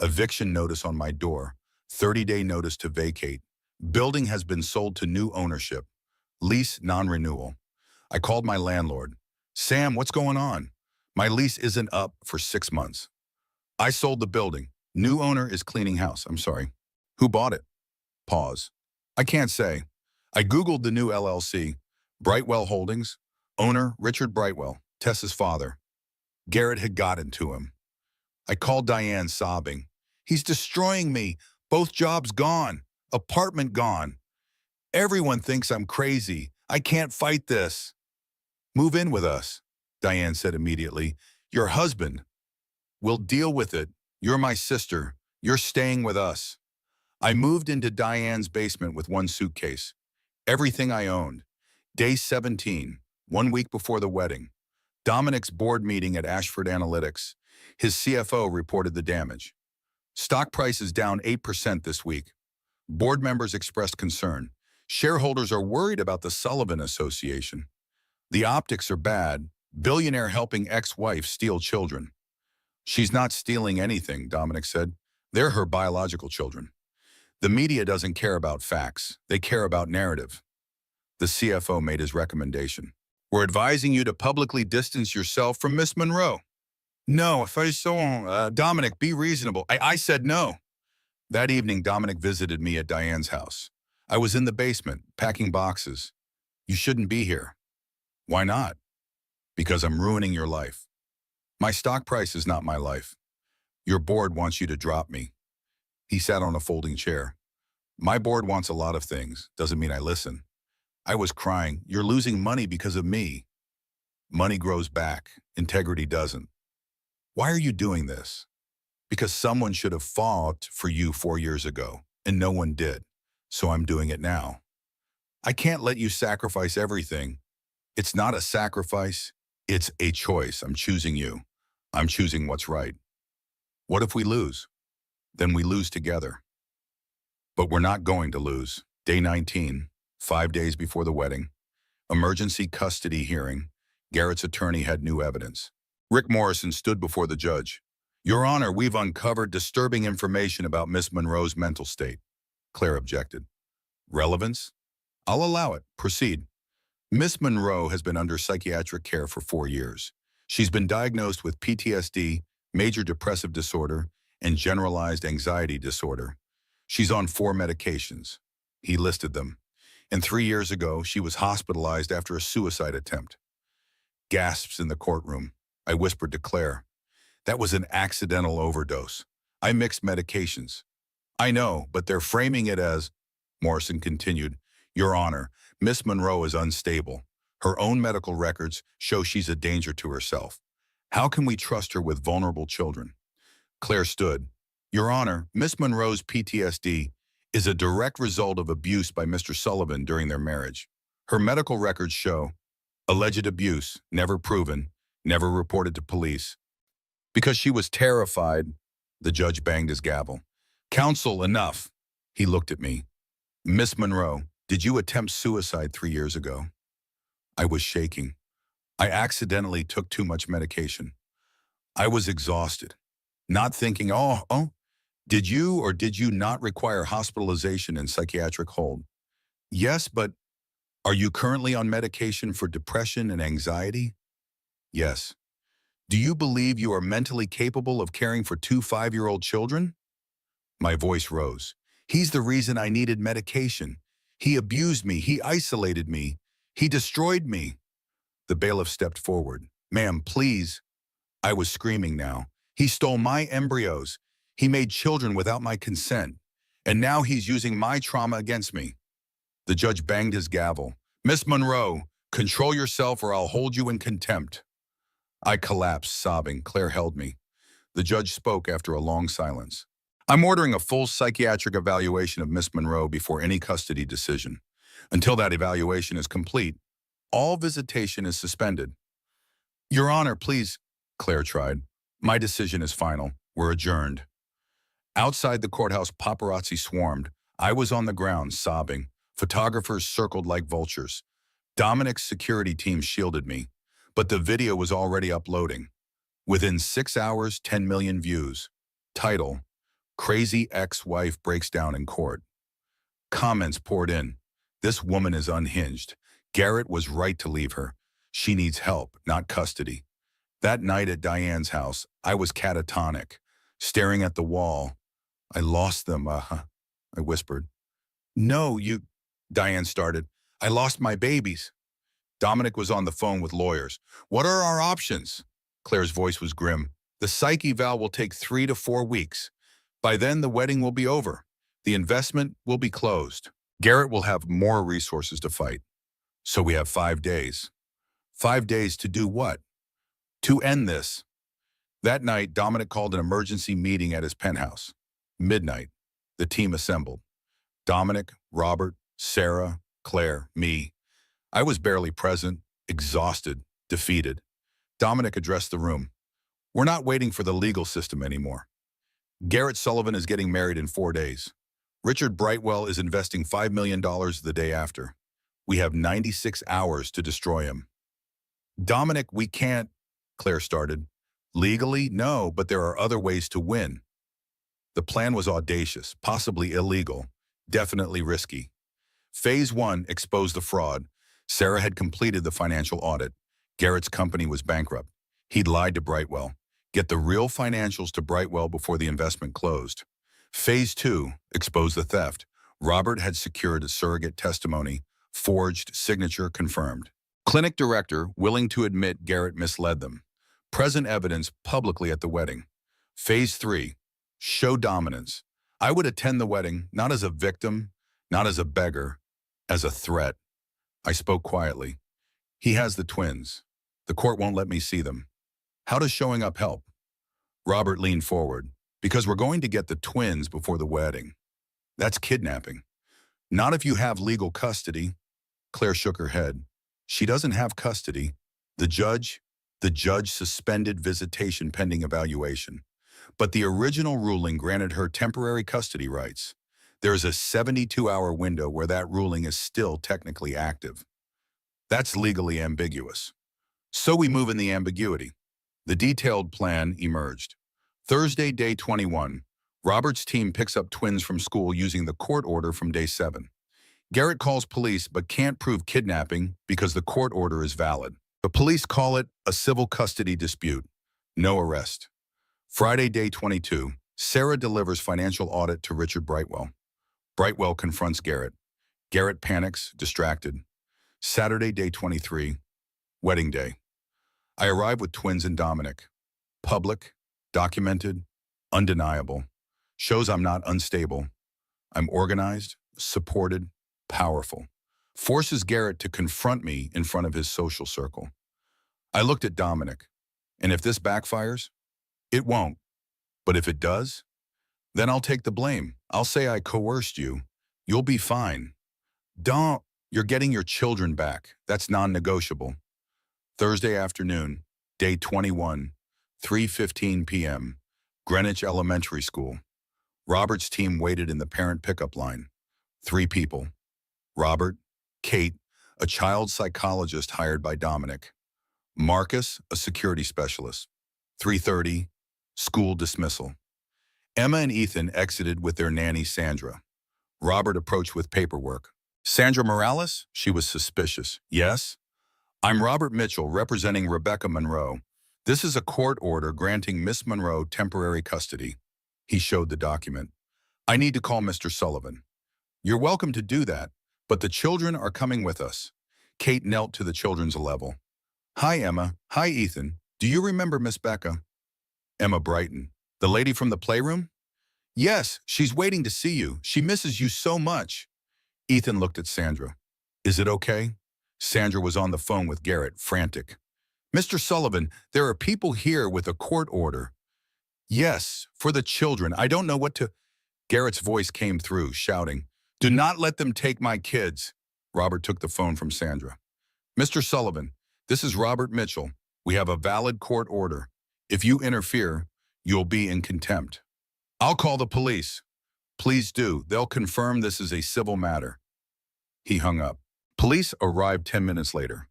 Eviction notice on my door. 30-day notice to vacate. Building has been sold to new ownership. Lease non-renewal. I called my landlord. Sam, what's going on? My lease isn't up for 6 months. I sold the building. New owner is cleaning house. I'm sorry. Who bought it? Pause. I can't say. I Googled the new LLC. Brightwell Holdings. Owner, Richard Brightwell, Tessa's father. Garrett had gotten to him. I called Diane sobbing. He's destroying me. Both jobs gone. Apartment gone. Everyone thinks I'm crazy. I can't fight this. Move in with us, Diane said immediately. Your husband. We'll deal with it. You're my sister. You're staying with us. I moved into Diane's basement with one suitcase. Everything I owned. Day 17. 1 week before the wedding, Dominic's board meeting at Ashford Analytics. His CFO reported the damage. Stock price is down 8% this week. Board members expressed concern. Shareholders are worried about the Sullivan Association. The optics are bad. Billionaire helping ex-wife steal children. She's not stealing anything, Dominic said. They're her biological children. The media doesn't care about facts. They care about narrative. The CFO made his recommendation. We're advising you to publicly distance yourself from Miss Monroe. No, if I saw Dominic, be reasonable. I said no. That evening, Dominic visited me at Diane's house. I was in the basement, packing boxes. You shouldn't be here. Why not? Because I'm ruining your life. My stock price is not my life. Your board wants you to drop me. He sat on a folding chair. My board wants a lot of things. Doesn't mean I listen. I was crying. You're losing money because of me. Money grows back. Integrity doesn't. Why are you doing this? Because someone should have fought for you 4 years ago, and no one did. So I'm doing it now. I can't let you sacrifice everything. It's not a sacrifice. It's a choice. I'm choosing you. I'm choosing what's right. What if we lose? Then we lose together. But we're not going to lose. Day 19, 5 days before the wedding. Emergency custody hearing. Garrett's attorney had new evidence. Rick Morrison stood before the judge. Your Honor, we've uncovered disturbing information about Miss Monroe's mental state. Claire objected. Relevance? I'll allow it. Proceed. Miss Monroe has been under psychiatric care for 4 years. She's been diagnosed with PTSD, major depressive disorder, and generalized anxiety disorder. She's on 4 medications. He listed them. And 3 years ago, she was hospitalized after a suicide attempt. Gasps in the courtroom. I whispered to Claire. That was an accidental overdose. I mixed medications. I know, but they're framing it as, Morrison continued, Your Honor, Miss Monroe is unstable. Her own medical records show she's a danger to herself. How can we trust her with vulnerable children? Claire stood. Your Honor, Miss Monroe's PTSD is a direct result of abuse by Mr. Sullivan during their marriage. Her medical records show alleged abuse, never proven, never reported to police. Because she was terrified, the judge banged his gavel. Counsel, enough. He looked at me. Miss Monroe, did you attempt suicide 3 years ago? I was shaking. I accidentally took too much medication. I was exhausted, not thinking, did you or did you not require hospitalization and psychiatric hold? Yes, but are you currently on medication for depression and anxiety? Yes. Do you believe you are mentally capable of caring for 2 5-year-old children? My voice rose. He's the reason I needed medication. He abused me. He isolated me. He destroyed me. The bailiff stepped forward. Ma'am, please. I was screaming now. He stole my embryos. He made children without my consent. And now he's using my trauma against me. The judge banged his gavel. Miss Monroe, control yourself or I'll hold you in contempt. I collapsed, sobbing. Claire held me. The judge spoke after a long silence. I'm ordering a full psychiatric evaluation of Miss Monroe before any custody decision. Until that evaluation is complete, all visitation is suspended. Your Honor, please, Claire tried. My decision is final. We're adjourned. Outside the courthouse, paparazzi swarmed. I was on the ground, sobbing. Photographers circled like vultures. Dominic's security team shielded me. But the video was already uploading. Within 6 hours, 10 million views. Title, Crazy Ex-Wife Breaks Down in Court. Comments poured in. This woman is unhinged. Garrett was right to leave her. She needs help, not custody. That night at Diane's house, I was catatonic, staring at the wall. I lost them, I whispered. No, Diane started. I lost my babies. Dominic was on the phone with lawyers. What are our options? Claire's voice was grim. The psych eval will take 3 to 4 weeks. By then, the wedding will be over. The investment will be closed. Garrett will have more resources to fight. So we have 5 days. 5 days to do what? To end this. That night, Dominic called an emergency meeting at his penthouse. Midnight. The team assembled. Dominic, Robert, Sarah, Claire, me. I was barely present, exhausted, defeated. Dominic addressed the room. We're not waiting for the legal system anymore. Garrett Sullivan is getting married in 4 days. Richard Brightwell is investing $5 million the day after. We have 96 hours to destroy him. Dominic, we can't, Claire started. Legally, no, but there are other ways to win. The plan was audacious, possibly illegal, definitely risky. Phase 1 exposed the fraud. Sarah had completed the financial audit. Garrett's company was bankrupt. He'd lied to Brightwell. Get the real financials to Brightwell before the investment closed. Phase 2 exposed the theft. Robert had secured a surrogate testimony, forged, signature confirmed. Clinic director willing to admit Garrett misled them. Present evidence publicly at the wedding. Phase 3, show dominance. I would attend the wedding, not as a victim, not as a beggar, as a threat. I spoke quietly. He has the twins. The court won't let me see them. How does showing up help? Robert leaned forward. Because we're going to get the twins before the wedding. That's kidnapping. Not if you have legal custody. Claire shook her head. She doesn't have custody. The judge suspended visitation pending evaluation. But the original ruling granted her temporary custody rights. There is a 72-hour window where that ruling is still technically active. That's legally ambiguous. So we move in the ambiguity. The detailed plan emerged. Thursday, day 21. Robert's team picks up twins from school using the court order from day 7. Garrett calls police but can't prove kidnapping because the court order is valid. The police call it a civil custody dispute. No arrest. Friday, day 22. Sarah delivers financial audit to Richard Brightwell. Brightwell confronts Garrett. Garrett panics, distracted. Saturday, day 23. Wedding day. I arrive with twins and Dominic. Public, documented, undeniable. Shows I'm not unstable. I'm organized, supported, powerful. Forces Garrett to confront me in front of his social circle. I looked at Dominic, and if this backfires, it won't. But if it does, then I'll take the blame. I'll say I coerced you. You'll be fine. Don't. You're getting your children back. That's non-negotiable. Thursday afternoon, day 21, 3:15 p.m., Greenwich Elementary School. Robert's team waited in the parent pickup line. 3 people. Robert, Kate, a child psychologist hired by Dominic. Marcus, a security specialist. 3:30, school dismissal. Emma and Ethan exited with their nanny Sandra. Robert approached with paperwork. Sandra Morales? She was suspicious. Yes? I'm Robert Mitchell, representing Rebecca Monroe. This is a court order granting Miss Monroe temporary custody. He showed the document. I need to call Mr. Sullivan. You're welcome to do that, but the children are coming with us. Kate knelt to the children's level. Hi, Emma. Hi, Ethan. Do you remember Miss Becca? Emma brightened. The lady from the playroom? Yes, she's waiting to see you. She misses you so much. Ethan looked at Sandra. Is it okay? Sandra was on the phone with Garrett, frantic. Mr. Sullivan, there are people here with a court order. Yes, for the children. I don't know what to... Garrett's voice came through, shouting, Do not let them take my kids. Robert took the phone from Sandra. Mr. Sullivan, this is Robert Mitchell. We have a valid court order. If you interfere, you'll be in contempt. I'll call the police. Please do. They'll confirm this is a civil matter. He hung up. Police arrived 10 minutes later.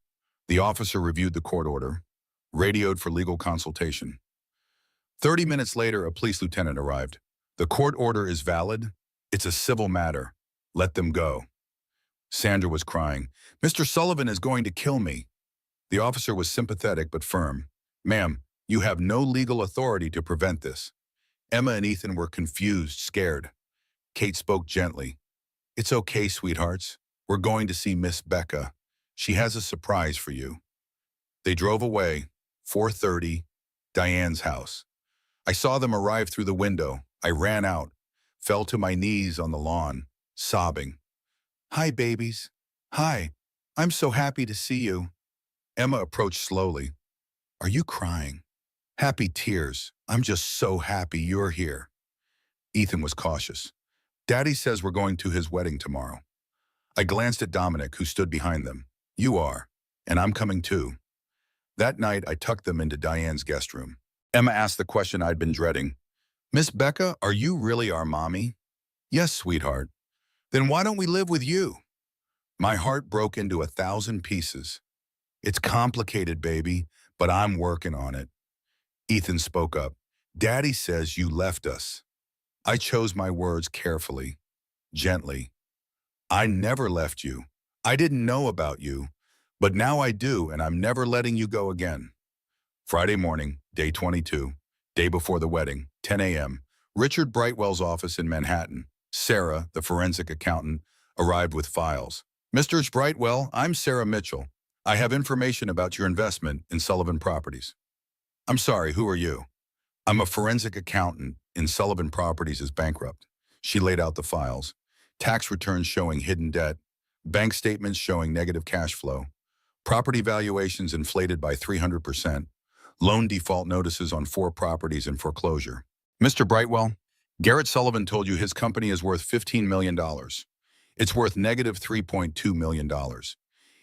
The officer reviewed the court order, radioed for legal consultation. 30 minutes later, a police lieutenant arrived. The court order is valid. It's a civil matter. Let them go. Sandra was crying. Mr. Sullivan is going to kill me. The officer was sympathetic but firm. Ma'am, you have no legal authority to prevent this. Emma and Ethan were confused, scared. Kate spoke gently. It's okay, sweethearts. We're going to see Miss Becca. She has a surprise for you. They drove away, 4:30, Diane's house. I saw them arrive through the window. I ran out, fell to my knees on the lawn, sobbing. Hi, babies. Hi. I'm so happy to see you. Emma approached slowly. Are you crying? Happy tears. I'm just so happy you're here. Ethan was cautious. Daddy says we're going to his wedding tomorrow. I glanced at Dominic, who stood behind them. You are. And I'm coming too. That night, I tucked them into Diane's guest room. Emma asked the question I'd been dreading. Miss Becca, are you really our mommy? Yes, sweetheart. Then why don't we live with you? My heart broke into 1,000 pieces. It's complicated, baby, but I'm working on it. Ethan spoke up. Daddy says you left us. I chose my words carefully, gently. I never left you. I didn't know about you, but now I do, and I'm never letting you go again. Friday morning, day 22, day before the wedding, 10 a.m., Richard Brightwell's office in Manhattan. Sarah, the forensic accountant, arrived with files. Mr. Brightwell, I'm Sarah Mitchell. I have information about your investment in Sullivan Properties. I'm sorry, who are you? I'm a forensic accountant in Sullivan Properties is bankrupt. She laid out the files. Tax returns showing hidden debt, bank statements showing negative cash flow, property valuations inflated by 300%, loan default notices on 4 properties in foreclosure. Mr. Brightwell, Garrett Sullivan told you his company is worth $15 million. It's worth negative $3.2 million.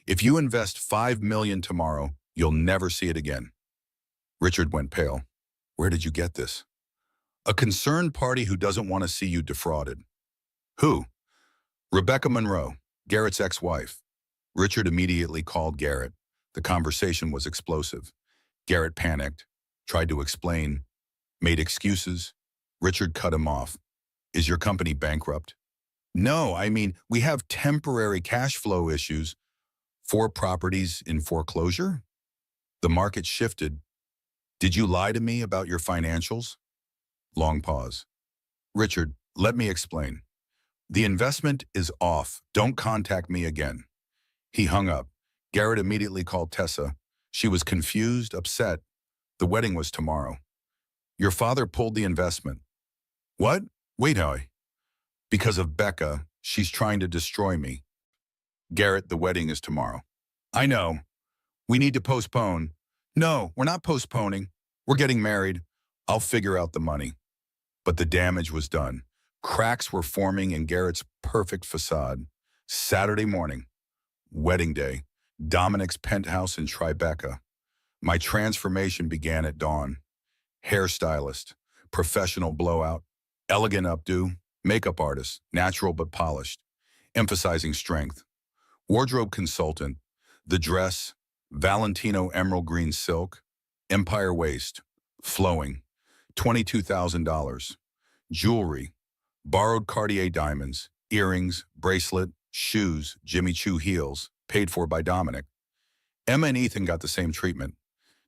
If you invest $5 million tomorrow, you'll never see it again. Richard went pale. Where did you get this? A concerned party who doesn't want to see you defrauded. Who? Rebecca Monroe, Garrett's ex-wife. Richard immediately called Garrett. The conversation was explosive. Garrett panicked, tried to explain, made excuses. Richard cut him off. Is your company bankrupt? No, I mean, we have temporary cash flow issues. 4 properties in foreclosure? The market shifted. Did you lie to me about your financials? Long pause. Richard, let me explain. The investment is off. Don't contact me again. He hung up. Garrett immediately called Tessa. She was confused, upset. The wedding was tomorrow. Your father pulled the investment. What? Wait, I. Because of Becca, she's trying to destroy me. Garrett, the wedding is tomorrow. I know. We need to postpone. No, we're not postponing. We're getting married. I'll figure out the money. But the damage was done. Cracks were forming in Garrett's perfect facade. Saturday morning, wedding day, Dominic's penthouse in Tribeca. My transformation began at dawn. Hairstylist, professional blowout, elegant updo, makeup artist, natural but polished, emphasizing strength. Wardrobe consultant, the dress, Valentino emerald green silk, empire waist, flowing, $22,000. Jewelry, borrowed Cartier diamonds, earrings, bracelet, shoes, Jimmy Choo heels, paid for by Dominic. Emma and Ethan got the same treatment.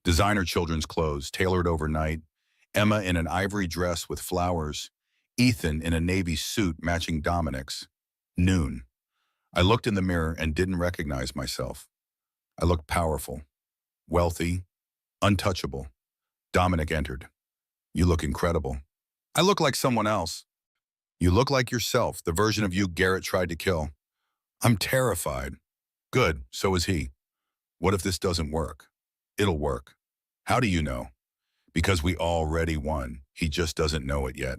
Designer children's clothes, tailored overnight. Emma in an ivory dress with flowers. Ethan in a navy suit matching Dominic's. Noon. I looked in the mirror and didn't recognize myself. I looked powerful, wealthy, untouchable. Dominic entered. You look incredible. I look like someone else. You look like yourself, the version of you Garrett tried to kill. I'm terrified. Good, so is he. What if this doesn't work? It'll work. How do you know? Because we already won. He just doesn't know it yet.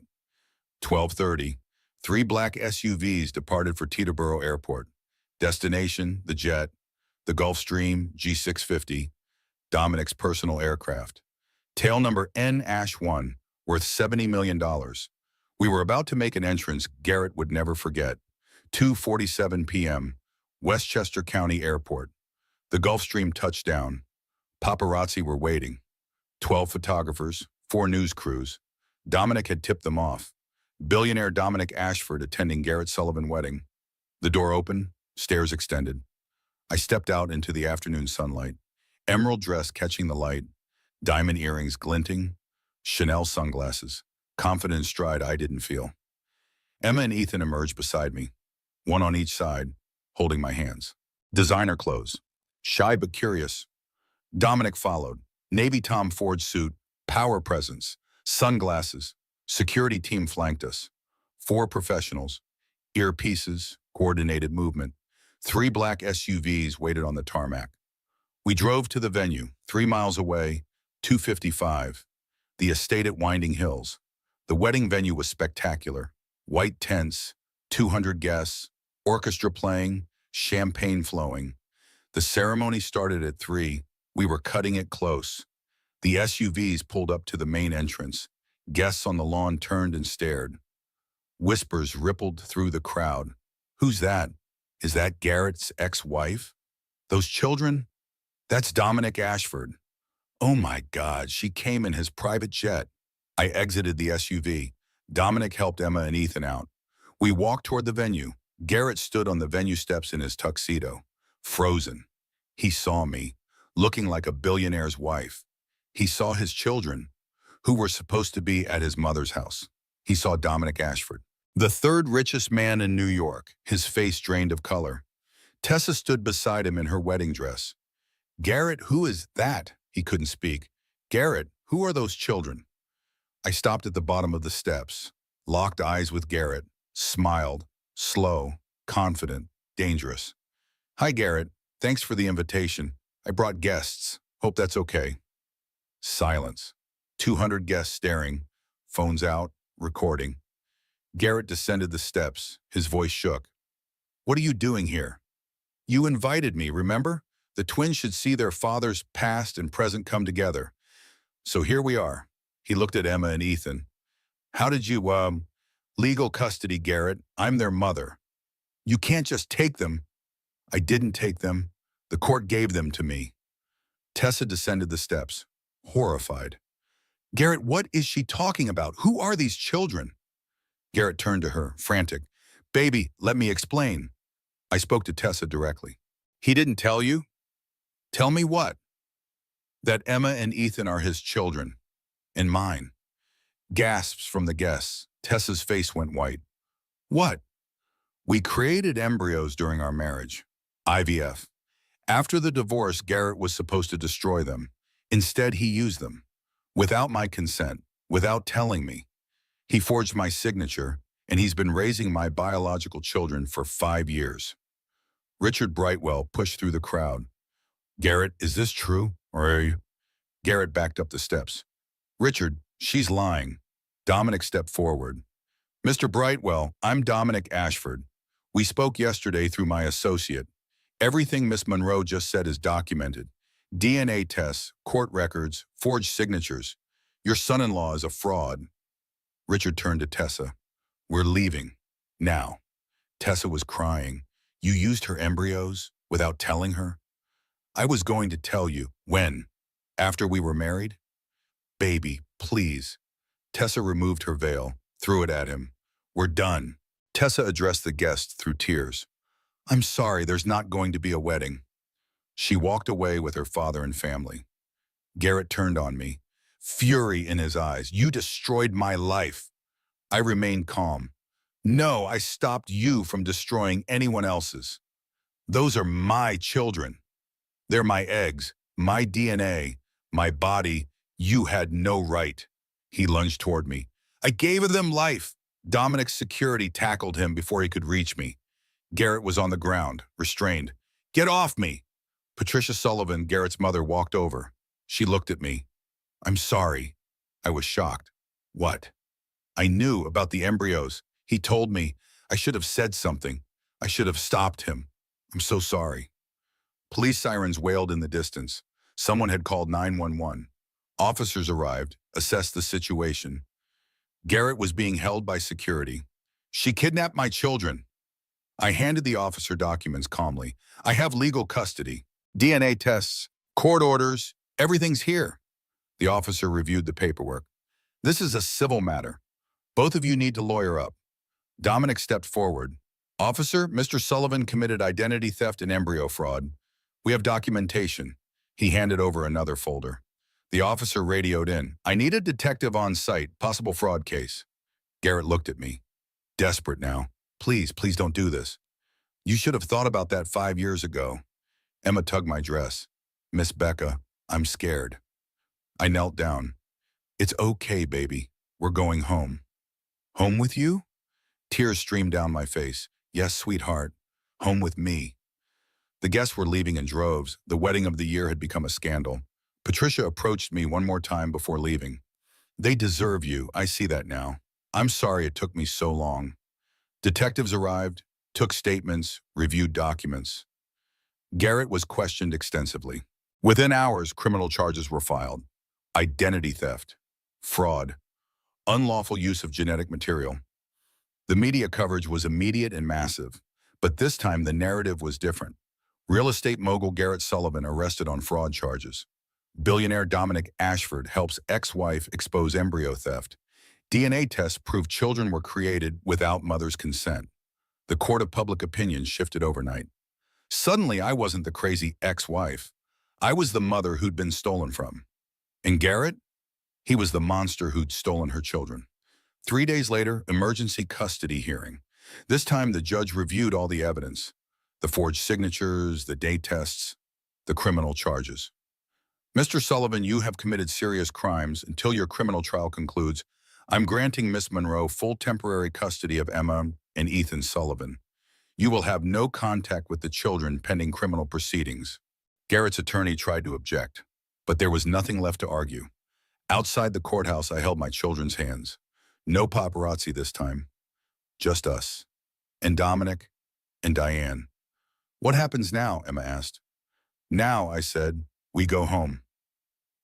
12:30. 3 black SUVs departed for Teterboro Airport. Destination, the jet, the Gulfstream G650, Dominic's personal aircraft. Tail number N-1, worth $70 million. We were about to make an entrance Garrett would never forget. 2:47 p.m., Westchester County Airport. The Gulfstream touched down. Paparazzi were waiting. 12 photographers, 4 news crews. Dominic had tipped them off. Billionaire Dominic Ashford attending Garrett Sullivan wedding. The door opened, stairs extended. I stepped out into the afternoon sunlight. Emerald dress catching the light, diamond earrings glinting, Chanel sunglasses, confident stride I didn't feel. Emma and Ethan emerged beside me, one on each side, holding my hands. Designer clothes, shy but curious. Dominic followed, Navy Tom Ford suit, power presence, sunglasses. Security team flanked us. 4 professionals, earpieces, coordinated movement. 3 black SUVs waited on the tarmac. We drove to the venue, 3 miles away, 255, the estate at Winding Hills. The wedding venue was spectacular. White tents, 200 guests, orchestra playing, champagne flowing. The ceremony started at 3. We were cutting it close. The SUVs pulled up to the main entrance. Guests on the lawn turned and stared. Whispers rippled through the crowd. Who's that? Is that Garrett's ex-wife? Those children? That's Dominic Ashford. Oh my God, she came in his private jet. I exited the SUV. Dominic helped Emma and Ethan out. We walked toward the venue. Garrett stood on the venue steps in his tuxedo, frozen. He saw me, looking like a billionaire's wife. He saw his children, who were supposed to be at his mother's house. He saw Dominic Ashford, the third richest man in New York, his face drained of color. Tessa stood beside him in her wedding dress. Garrett, who is that? He couldn't speak. Garrett, who are those children? I stopped at the bottom of the steps, locked eyes with Garrett, smiled, slow, confident, dangerous. Hi, Garrett. Thanks for the invitation. I brought guests. Hope that's okay. Silence. 200 guests staring, phones out, recording. Garrett descended the steps. His voice shook. What are you doing here? You invited me, remember? The twins should see their father's past and present come together. So here we are. He looked at Emma and Ethan. How did you, legal custody, Garrett. I'm their mother. You can't just take them. I didn't take them. The court gave them to me. Tessa descended the steps, horrified. Garrett, what is she talking about? Who are these children? Garrett turned to her, frantic. Baby, let me explain. I spoke to Tessa directly. He didn't tell you? Tell me what? That Emma and Ethan are his children. And mine. Gasps from the guests. Tessa's face went white. What? We created embryos during our marriage. IVF. After the divorce, Garrett was supposed to destroy them. Instead, he used them. Without my consent, without telling me. He forged my signature, and he's been raising my biological children for 5 years. Richard Brightwell pushed through the crowd. Garrett, is this true? Or are you? Garrett backed up the steps. Richard, she's lying. Dominic stepped forward. Mr. Brightwell, I'm Dominic Ashford. We spoke yesterday through my associate. Everything Miss Monroe just said is documented. DNA tests, court records, forged signatures. Your son-in-law is a fraud. Richard turned to Tessa. We're leaving. Now. Tessa was crying. You used her embryos without telling her? I was going to tell you. When? After we were married? Baby, please. Tessa removed her veil, threw it at him. We're done. Tessa addressed the guests through tears. I'm sorry, there's not going to be a wedding. She walked away with her father and family. Garrett turned on me, fury in his eyes. You destroyed my life. I remained calm. No, I stopped you from destroying anyone else's. Those are my children. They're my eggs, my DNA, my body. You had no right. He lunged toward me. I gave them life. Dominic's security tackled him before he could reach me. Garrett was on the ground, restrained. Get off me! Patricia Sullivan, Garrett's mother, walked over. She looked at me. I'm sorry. I was shocked. What? I knew about the embryos. He told me. I should have said something. I should have stopped him. I'm so sorry. Police sirens wailed in the distance. Someone had called 911. Officers arrived, assessed the situation. Garrett was being held by security. She kidnapped my children. I handed the officer documents calmly. I have legal custody. DNA tests, court orders, everything's here. The officer reviewed the paperwork. This is a civil matter. Both of you need to lawyer up. Dominic stepped forward. Officer, Mr. Sullivan committed identity theft and embryo fraud. We have documentation. He handed over another folder. The officer radioed in. I need a detective on site, possible fraud case. Garrett looked at me. Desperate now. Please, please don't do this. You should have thought about that 5 years ago. Emma tugged my dress. Miss Becca, I'm scared. I knelt down. It's okay, baby. We're going home. Home with you? Tears streamed down my face. Yes, sweetheart. Home with me. The guests were leaving in droves. The wedding of the year had become a scandal. Patricia approached me one more time before leaving. They deserve you. I see that now. I'm sorry it took me so long. Detectives arrived, took statements, reviewed documents. Garrett was questioned extensively. Within hours, criminal charges were filed. Identity theft, fraud, unlawful use of genetic material. The media coverage was immediate and massive, but this time the narrative was different. Real estate mogul Garrett Sullivan arrested on fraud charges. Billionaire Dominic Ashford helps ex-wife expose embryo theft. DNA tests prove children were created without mother's consent. The court of public opinion shifted overnight. Suddenly, I wasn't the crazy ex-wife. I was the mother who'd been stolen from. And Garrett? He was the monster who'd stolen her children. 3 days later, emergency custody hearing. This time, the judge reviewed all the evidence. The forged signatures, the date tests, the criminal charges. Mr. Sullivan, you have committed serious crimes. Until your criminal trial concludes, I'm granting Miss Monroe full temporary custody of Emma and Ethan Sullivan. You will have no contact with the children pending criminal proceedings. Garrett's attorney tried to object, but there was nothing left to argue. Outside the courthouse, I held my children's hands. No paparazzi this time. Just us. And Dominic and Diane. What happens now? Emma asked. Now, I said, we go home.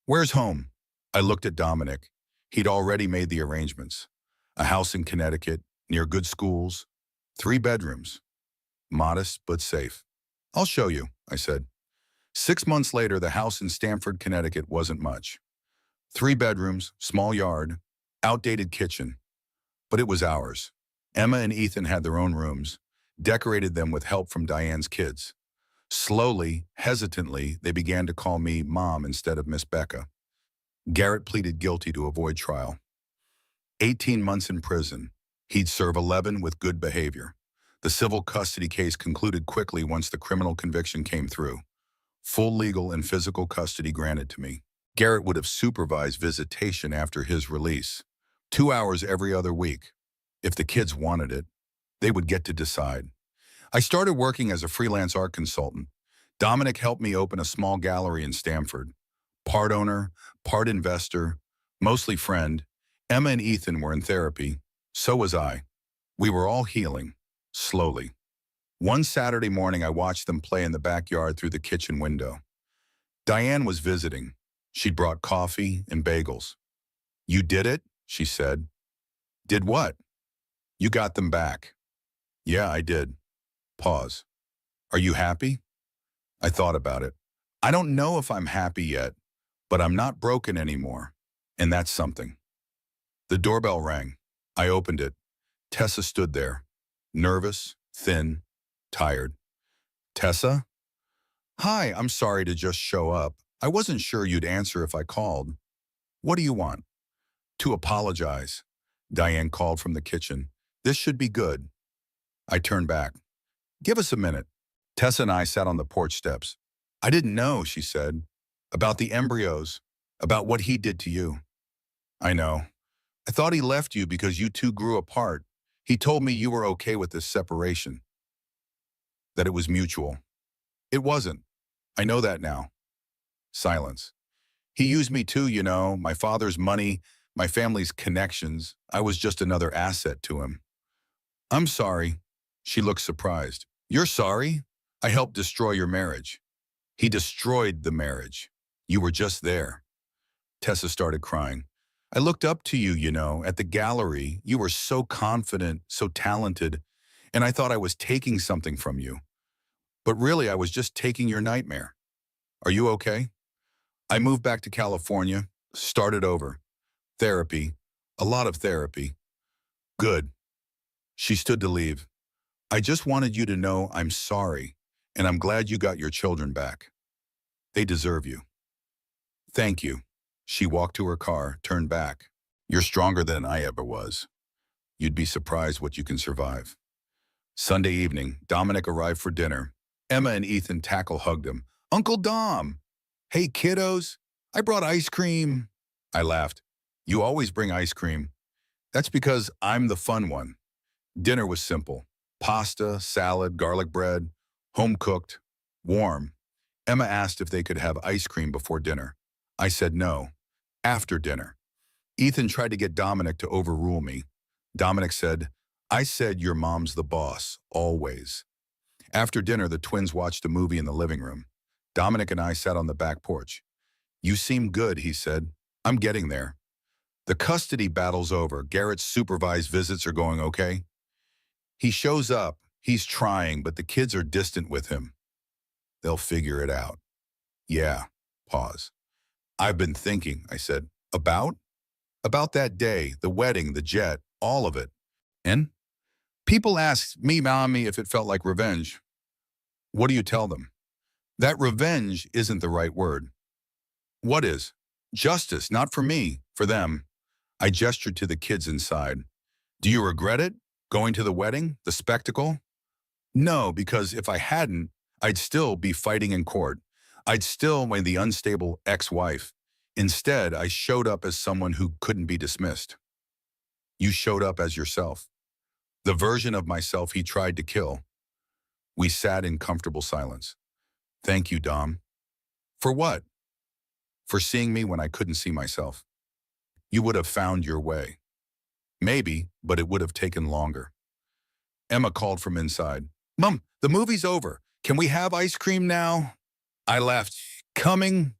Where's home? I looked at Dominic. He'd already made the arrangements. A house in Connecticut, near good schools, 3 bedrooms. Modest but safe. I'll show you, I said. 6 months later, the house in Stamford, Connecticut wasn't much. 3 bedrooms, small yard, outdated kitchen. But it was ours. Emma and Ethan had their own rooms, decorated them with help from Diane's kids. Slowly, hesitantly, they began to call me Mom instead of Miss Becca. Garrett pleaded guilty to avoid trial. 18 months in prison. He'd serve 11 with good behavior. The civil custody case concluded quickly once the criminal conviction came through. Full legal and physical custody granted to me. Garrett would have supervised visitation after his release. 2 hours every other week. If the kids wanted it, they would get to decide. I started working as a freelance art consultant. Dominic helped me open a small gallery in Stamford. Part owner, part investor, mostly friend. Emma and Ethan were in therapy. So was I. We were all healing, slowly. One Saturday morning, I watched them play in the backyard through the kitchen window. Diane was visiting. She'd brought coffee and bagels. You did it, she said. Did what? You got them back. Yeah, I did. Pause. Are you happy? I thought about it. I don't know if I'm happy yet, but I'm not broken anymore, and that's something. The doorbell rang. I opened it. Tessa stood there, nervous, thin, tired. Tessa? Hi, I'm sorry to just show up. I wasn't sure you'd answer if I called. What do you want? To apologize. Diane called from the kitchen. This should be good. I turned back. Give us a minute. Tessa and I sat on the porch steps. I didn't know, she said. About the embryos. About what he did to you. I know. I thought he left you because you two grew apart. He told me you were okay with this separation. That it was mutual. It wasn't. I know that now. Silence. He used me too, you know, my father's money, my family's connections. I was just another asset to him. I'm sorry. She looked surprised. You're sorry? I helped destroy your marriage. He destroyed the marriage. You were just there. Tessa started crying. I looked up to you, you know, at the gallery. You were so confident, so talented, and I thought I was taking something from you. But really, I was just taking your nightmare. Are you okay? I moved back to California, started over. Therapy, a lot of therapy. Good. She stood to leave. I just wanted you to know I'm sorry, and I'm glad you got your children back. They deserve you. Thank you. She walked to her car, turned back. You're stronger than I ever was. You'd be surprised what you can survive. Sunday evening, Dominic arrived for dinner. Emma and Ethan tackle-hugged him. Uncle Dom! Hey, kiddos, I brought ice cream. I laughed. You always bring ice cream. That's because I'm the fun one. Dinner was simple. Pasta, salad, garlic bread, home-cooked, warm. Emma asked if they could have ice cream before dinner. I said no. After dinner. Ethan tried to get Dominic to overrule me. Dominic said, I said your mom's the boss, always. After dinner, the twins watched a movie in the living room. Dominic and I sat on the back porch. "You seem good," he said. "I'm getting there." The custody battle's over. Garrett's supervised visits are going okay. He shows up. He's trying, but the kids are distant with him. They'll figure it out. Yeah. Pause. "I've been thinking," I said. About? About that day, the wedding, the jet, all of it. And? People ask me, Mommy, if it felt like revenge. What do you tell them? That revenge isn't the right word. What is? Justice, not for me, for them. I gestured to the kids inside. Do you regret it? Going to the wedding? The spectacle? No, because if I hadn't, I'd still be fighting in court. I'd still be the unstable ex-wife. Instead, I showed up as someone who couldn't be dismissed. You showed up as yourself. The version of myself he tried to kill. We sat in comfortable silence. Thank you, Dom. For what? For seeing me when I couldn't see myself. You would have found your way. Maybe, but it would have taken longer. Emma called from inside. Mom, the movie's over. Can we have ice cream now? I laughed. Coming?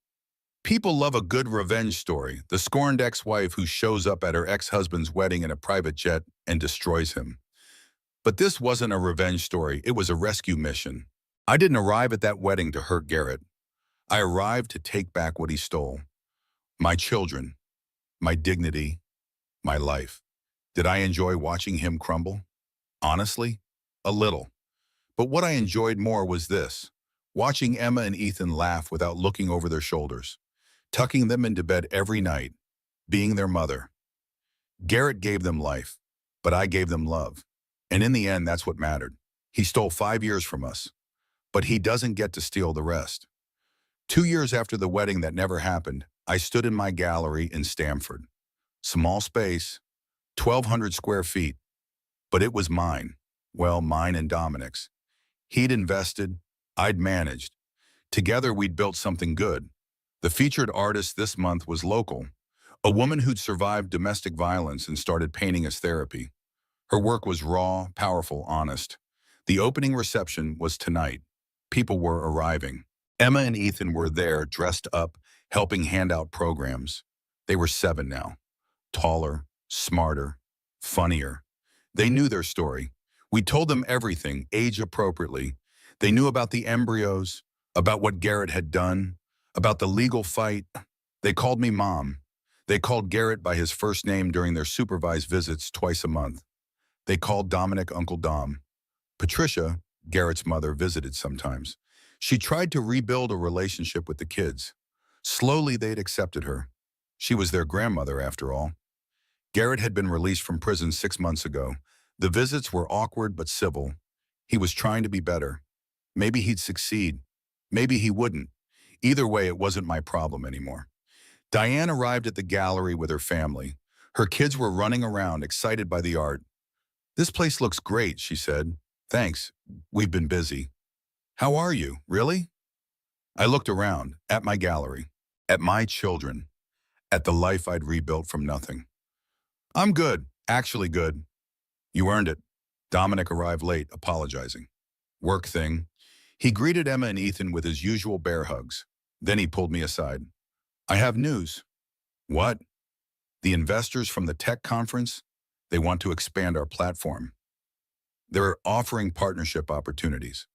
People love a good revenge story. The scorned ex-wife who shows up at her ex-husband's wedding in a private jet and destroys him. But this wasn't a revenge story. It was a rescue mission. I didn't arrive at that wedding to hurt Garrett. I arrived to take back what he stole. My children, my dignity, my life. Did I enjoy watching him crumble? Honestly, a little. But what I enjoyed more was this, watching Emma and Ethan laugh without looking over their shoulders, tucking them into bed every night, being their mother. Garrett gave them life, but I gave them love. And in the end, that's what mattered. He stole 5 years from us, but he doesn't get to steal the rest. 2 years after the wedding that never happened, I stood in my gallery in Stamford. Small space, 1,200 square feet, but it was mine. Well, mine and Dominic's. He'd invested, I'd managed. Together, we'd built something good. The featured artist this month was local, a woman who'd survived domestic violence and started painting as therapy. Her work was raw, powerful, honest. The opening reception was tonight. People were arriving. Emma and Ethan were there, dressed up, helping hand out programs. They were 7 now. Taller, smarter, funnier. They knew their story. We told them everything, age appropriately. They knew about the embryos, about what Garrett had done, about the legal fight. They called me Mom. They called Garrett by his first name during their supervised visits twice a month. They called Dominic Uncle Dom. Patricia, Garrett's mother, visited sometimes. She tried to rebuild a relationship with the kids. Slowly, they'd accepted her. She was their grandmother, after all. Garrett had been released from prison 6 months ago. The visits were awkward but civil. He was trying to be better. Maybe he'd succeed. Maybe he wouldn't. Either way, it wasn't my problem anymore. Diane arrived at the gallery with her family. Her kids were running around, excited by the art. "This place looks great," she said. "Thanks. We've been busy." "How are you? Really?" I looked around, at my gallery, at my children, at the life I'd rebuilt from nothing. "I'm good, actually good." "You earned it." Dominic arrived late, apologizing. "Work thing." He greeted Emma and Ethan with his usual bear hugs. Then he pulled me aside. "I have news." "What?" "The investors from the tech conference, they want to expand our platform. They're offering partnership opportunities."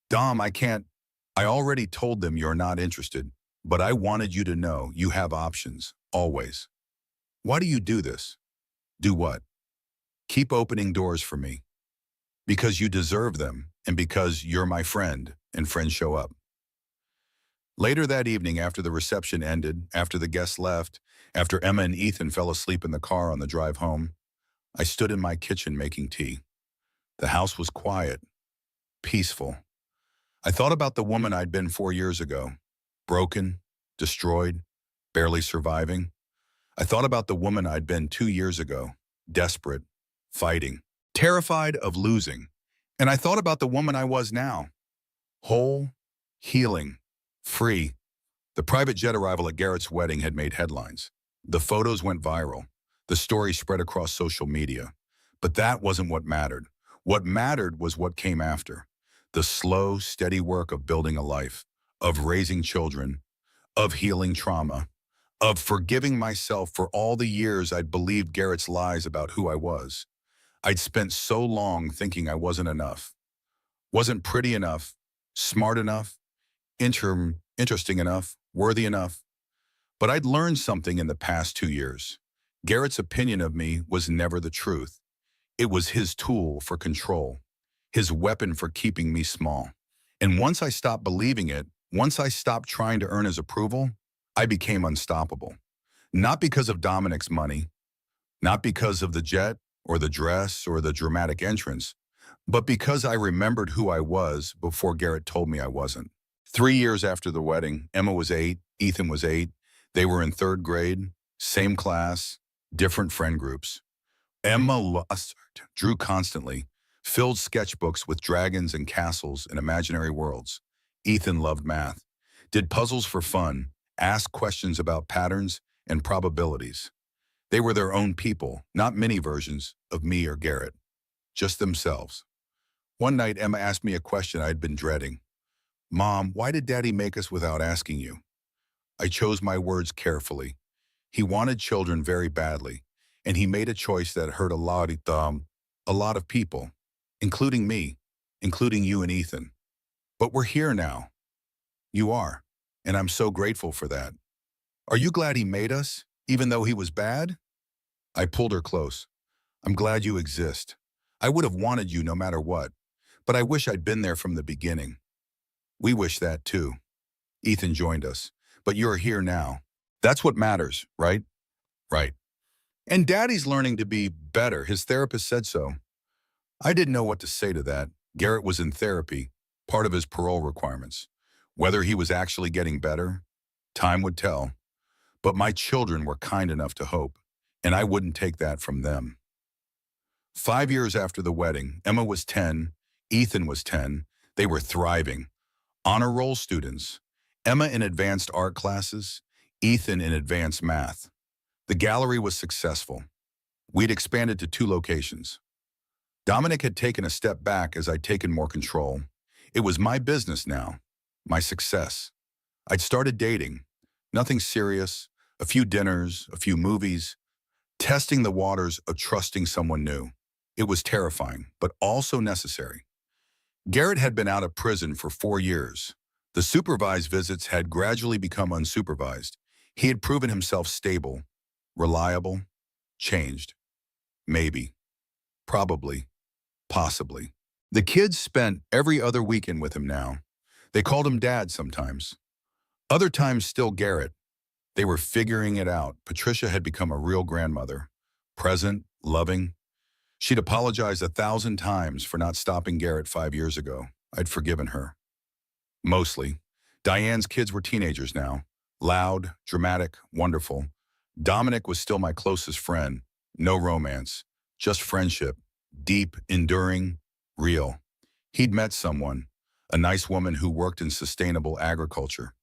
"Dom, I can't." "I already told them you're not interested, but I wanted you to know you have options, always." "Why do you do this?" "Do what?" "Keep opening doors for me. Because you deserve them, and because you're my friend, and friends show up." Later that evening, after the reception ended, after the guests left, after Emma and Ethan fell asleep in the car on the drive home, I stood in my kitchen making tea. The house was quiet, peaceful. I thought about the woman I'd been 4 years ago, broken, destroyed, barely surviving. I thought about the woman I'd been 2 years ago, desperate, fighting, terrified of losing. And I thought about the woman I was now, whole, healing, free. The private jet arrival at Garrett's wedding had made headlines. The photos went viral. The story spread across social media. But that wasn't what mattered. What mattered was what came after. The slow, steady work of building a life, of raising children, of healing trauma, of forgiving myself for all the years I'd believed Garrett's lies about who I was. I'd spent so long thinking I wasn't enough, wasn't pretty enough, smart enough, interesting enough, worthy enough. But I'd learned something in the past 2 years. Garrett's opinion of me was never the truth. It was his tool for control, his weapon for keeping me small. And once I stopped believing it, once I stopped trying to earn his approval, I became unstoppable. Not because of Dominic's money, not because of the jet or the dress or the dramatic entrance, but because I remembered who I was before Garrett told me I wasn't. 3 years after the wedding, Emma was 8, Ethan was 8. They were in third grade, same class, different friend groups. Emma lost, drew constantly, filled sketchbooks with dragons and castles and imaginary worlds. Ethan loved math, did puzzles for fun, asked questions about patterns and probabilities. They were their own people, not mini versions of me or Garrett, just themselves. One night, Emma asked me a question I'd been dreading. Mom, why did Daddy make us without asking you? I chose my words carefully. He wanted children very badly, and he made a choice that hurt a lot of people, including me, including you and Ethan. But we're here now. You are, and I'm so grateful for that. Are you glad he made us, even though he was bad? I pulled her close. I'm glad you exist. I would have wanted you no matter what, but I wish I'd been there from the beginning. We wish that too. Ethan joined us, but you're here now. That's what matters, right? Right. And Daddy's learning to be better. His therapist said so. I didn't know what to say to that. Garrett was in therapy, part of his parole requirements. Whether he was actually getting better, time would tell. But my children were kind enough to hope, and I wouldn't take that from them. 5 years after the wedding, Emma was 10, Ethan was 10. They were thriving. Honor roll students. Emma in advanced art classes, Ethan in advanced math. The gallery was successful. We'd expanded to 2 locations. Dominic had taken a step back as I'd taken more control. It was my business now, my success. I'd started dating. Nothing serious, a few dinners, a few movies, testing the waters of trusting someone new. It was terrifying, but also necessary. Garrett had been out of prison for 4 years. The supervised visits had gradually become unsupervised. He had proven himself stable, reliable, changed. Maybe, probably, possibly. The kids spent every other weekend with him now. They called him Dad sometimes. Other times still Garrett. They were figuring it out. Patricia had become a real grandmother, present, loving. She'd apologized 1,000 times for not stopping Garrett 5 years ago. I'd forgiven her. Mostly. Diane's kids were teenagers now. Loud, dramatic, wonderful. Dominic was still my closest friend. No romance, just friendship. Deep, enduring, real. He'd met someone, a nice woman who worked in sustainable agriculture.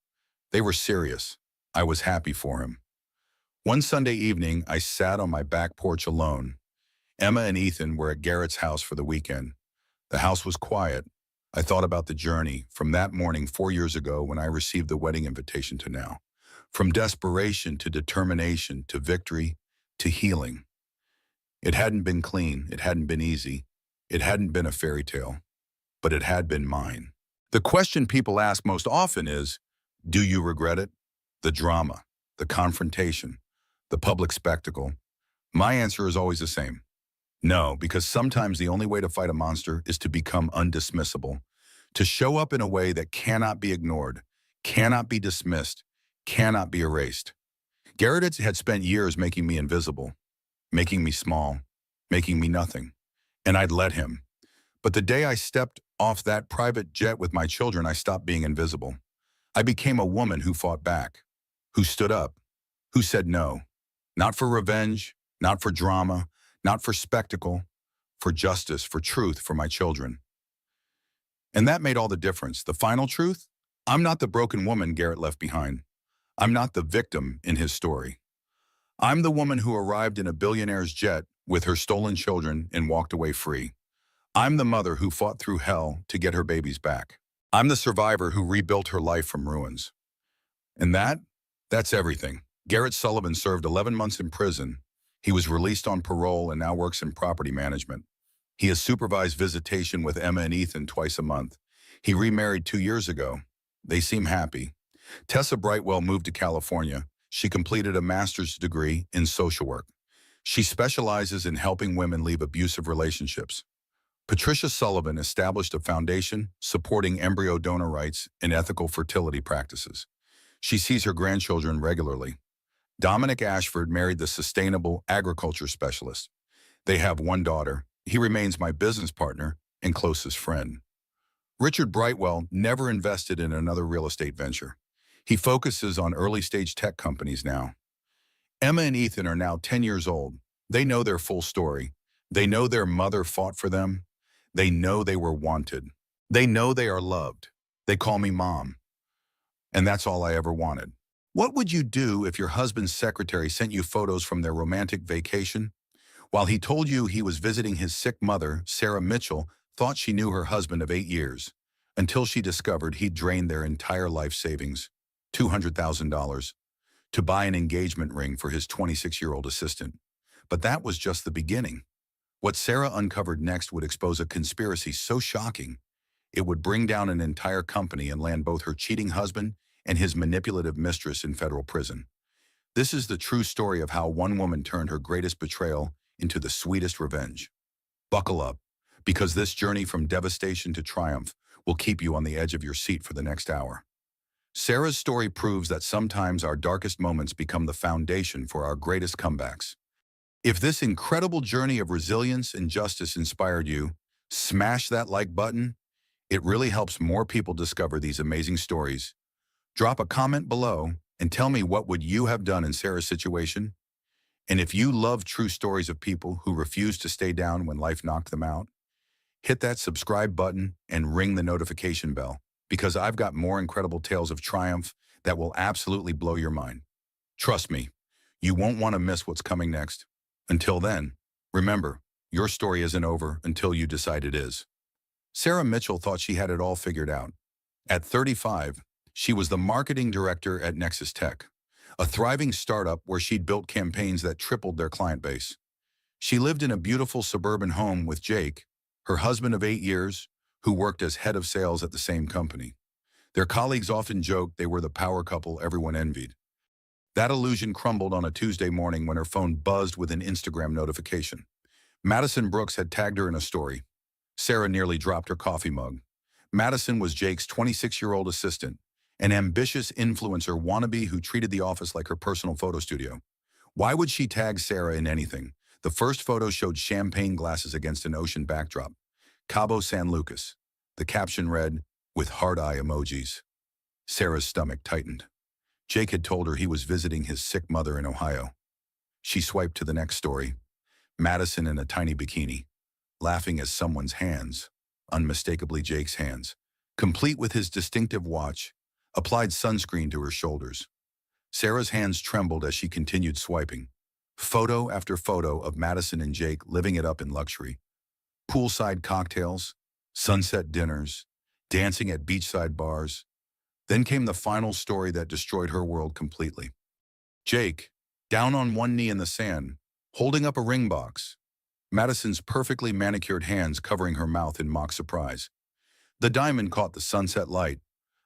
They were serious. I was happy for him. One Sunday evening, I sat on my back porch alone. Emma and Ethan were at Garrett's house for the weekend. The house was quiet. I thought about the journey from that morning 4 years ago when I received the wedding invitation to now. From desperation to determination to victory to healing. It hadn't been clean. It hadn't been easy. It hadn't been a fairy tale. But it had been mine. The question people ask most often is, do you regret it? The drama, the confrontation, the public spectacle. My answer is always the same. No, because sometimes the only way to fight a monster is to become undismissible, to show up in a way that cannot be ignored, cannot be dismissed, cannot be erased. Garrett had spent years making me invisible, making me small, making me nothing, and I'd let him. But the day I stepped off that private jet with my children, I stopped being invisible. I became a woman who fought back, who stood up, who said no, not for revenge, not for drama, not for spectacle, for justice, for truth, for my children. And that made all the difference. The final truth? I'm not the broken woman Garrett left behind. I'm not the victim in his story. I'm the woman who arrived in a billionaire's jet with her stolen children and walked away free. I'm the mother who fought through hell to get her babies back. I'm the survivor who rebuilt her life from ruins. And that's everything. Garrett Sullivan served 11 months in prison. He was released on parole and now works in property management. He has supervised visitation with Emma and Ethan twice a month. He remarried 2 years ago. They seem happy. Tessa Brightwell moved to California. She completed a master's degree in social work. She specializes in helping women leave abusive relationships. Patricia Sullivan established a foundation supporting embryo donor rights and ethical fertility practices. She sees her grandchildren regularly. Dominic Ashford married the sustainable agriculture specialist. They have one daughter. He remains my business partner and closest friend. Richard Brightwell never invested in another real estate venture. He focuses on early-stage tech companies now. Emma and Ethan are now 10 years old. They know their full story. They know their mother fought for them. They know they were wanted. They know they are loved. They call me mom. And that's all I ever wanted. What would you do if your husband's secretary sent you photos from their romantic vacation? While he told you he was visiting his sick mother, Sarah Mitchell thought she knew her husband of 8 years, until she discovered he'd drained their entire life savings, $200,000, to buy an engagement ring for his 26-year-old assistant. But that was just the beginning. What Sarah uncovered next would expose a conspiracy so shocking, it would bring down an entire company and land both her cheating husband and his manipulative mistress in federal prison. This is the true story of how one woman turned her greatest betrayal into the sweetest revenge. Buckle up, because this journey from devastation to triumph will keep you on the edge of your seat for the next hour. Sarah's story proves that sometimes our darkest moments become the foundation for our greatest comebacks. If this incredible journey of resilience and justice inspired you, smash that like button. It really helps more people discover these amazing stories. Drop a comment below and tell me what would you have done in Sarah's situation. And if you love true stories of people who refuse to stay down when life knocked them out, hit that subscribe button and ring the notification bell, because I've got more incredible tales of triumph that will absolutely blow your mind. Trust me, you won't want to miss what's coming next. Until then, remember, your story isn't over until you decide it is. Sarah Mitchell thought she had it all figured out. At 35, she was the marketing director at Nexus Tech, a thriving startup where she'd built campaigns that tripled their client base. She lived in a beautiful suburban home with Jake, her husband of 8 years, who worked as head of sales at the same company. Their colleagues often joked they were the power couple everyone envied. That illusion crumbled on a Tuesday morning when her phone buzzed with an Instagram notification. Madison Brooks had tagged her in a story. Sarah nearly dropped her coffee mug. Madison was Jake's 26-year-old assistant, an ambitious influencer wannabe who treated the office like her personal photo studio. Why would she tag Sarah in anything? The first photo showed champagne glasses against an ocean backdrop. Cabo San Lucas. The caption read, with heart eye emojis. Sarah's stomach tightened. Jake had told her he was visiting his sick mother in Ohio. She swiped to the next story. Madison in a tiny bikini, laughing as someone's hands, unmistakably Jake's hands, complete with his distinctive watch, applied sunscreen to her shoulders. Sarah's hands trembled as she continued swiping. Photo after photo of Madison and Jake living it up in luxury. Poolside cocktails, sunset dinners, dancing at beachside bars. Then came the final story that destroyed her world completely. Jake, down on one knee in the sand, holding up a ring box. Madison's perfectly manicured hands covering her mouth in mock surprise. The diamond caught the sunset light,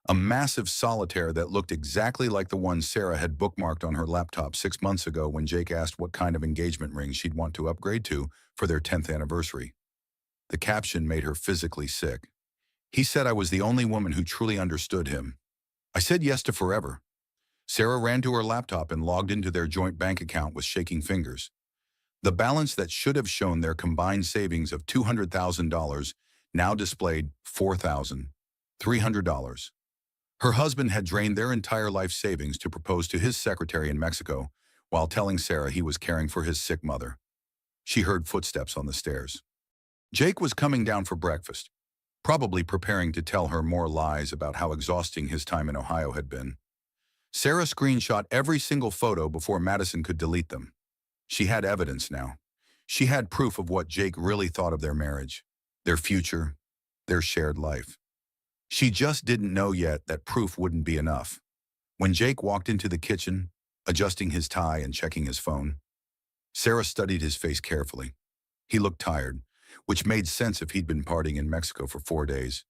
a massive solitaire that looked exactly like the one Sarah had bookmarked on her laptop 6 months ago when Jake asked what kind of engagement ring she'd want to upgrade to for their 10th anniversary. The caption made her physically sick. He said I was the only woman who truly understood him. I said yes to forever. Sarah ran to her laptop and logged into their joint bank account with shaking fingers. The balance that should have shown their combined savings of $200,000 now displayed $4,300. Her husband had drained their entire life savings to propose to his secretary in Mexico while telling Sarah he was caring for his sick mother. She heard footsteps on the stairs. Jake was coming down for breakfast, probably preparing to tell her more lies about how exhausting his time in Ohio had been. Sarah screenshot every single photo before Madison could delete them. She had evidence now. She had proof of what Jake really thought of their marriage. their future, their shared life. She just didn't know yet that proof wouldn't be enough. When Jake walked into the kitchen, adjusting his tie and checking his phone, Sarah studied his face carefully. He looked tired, which made sense if he'd been partying in Mexico for 4 days.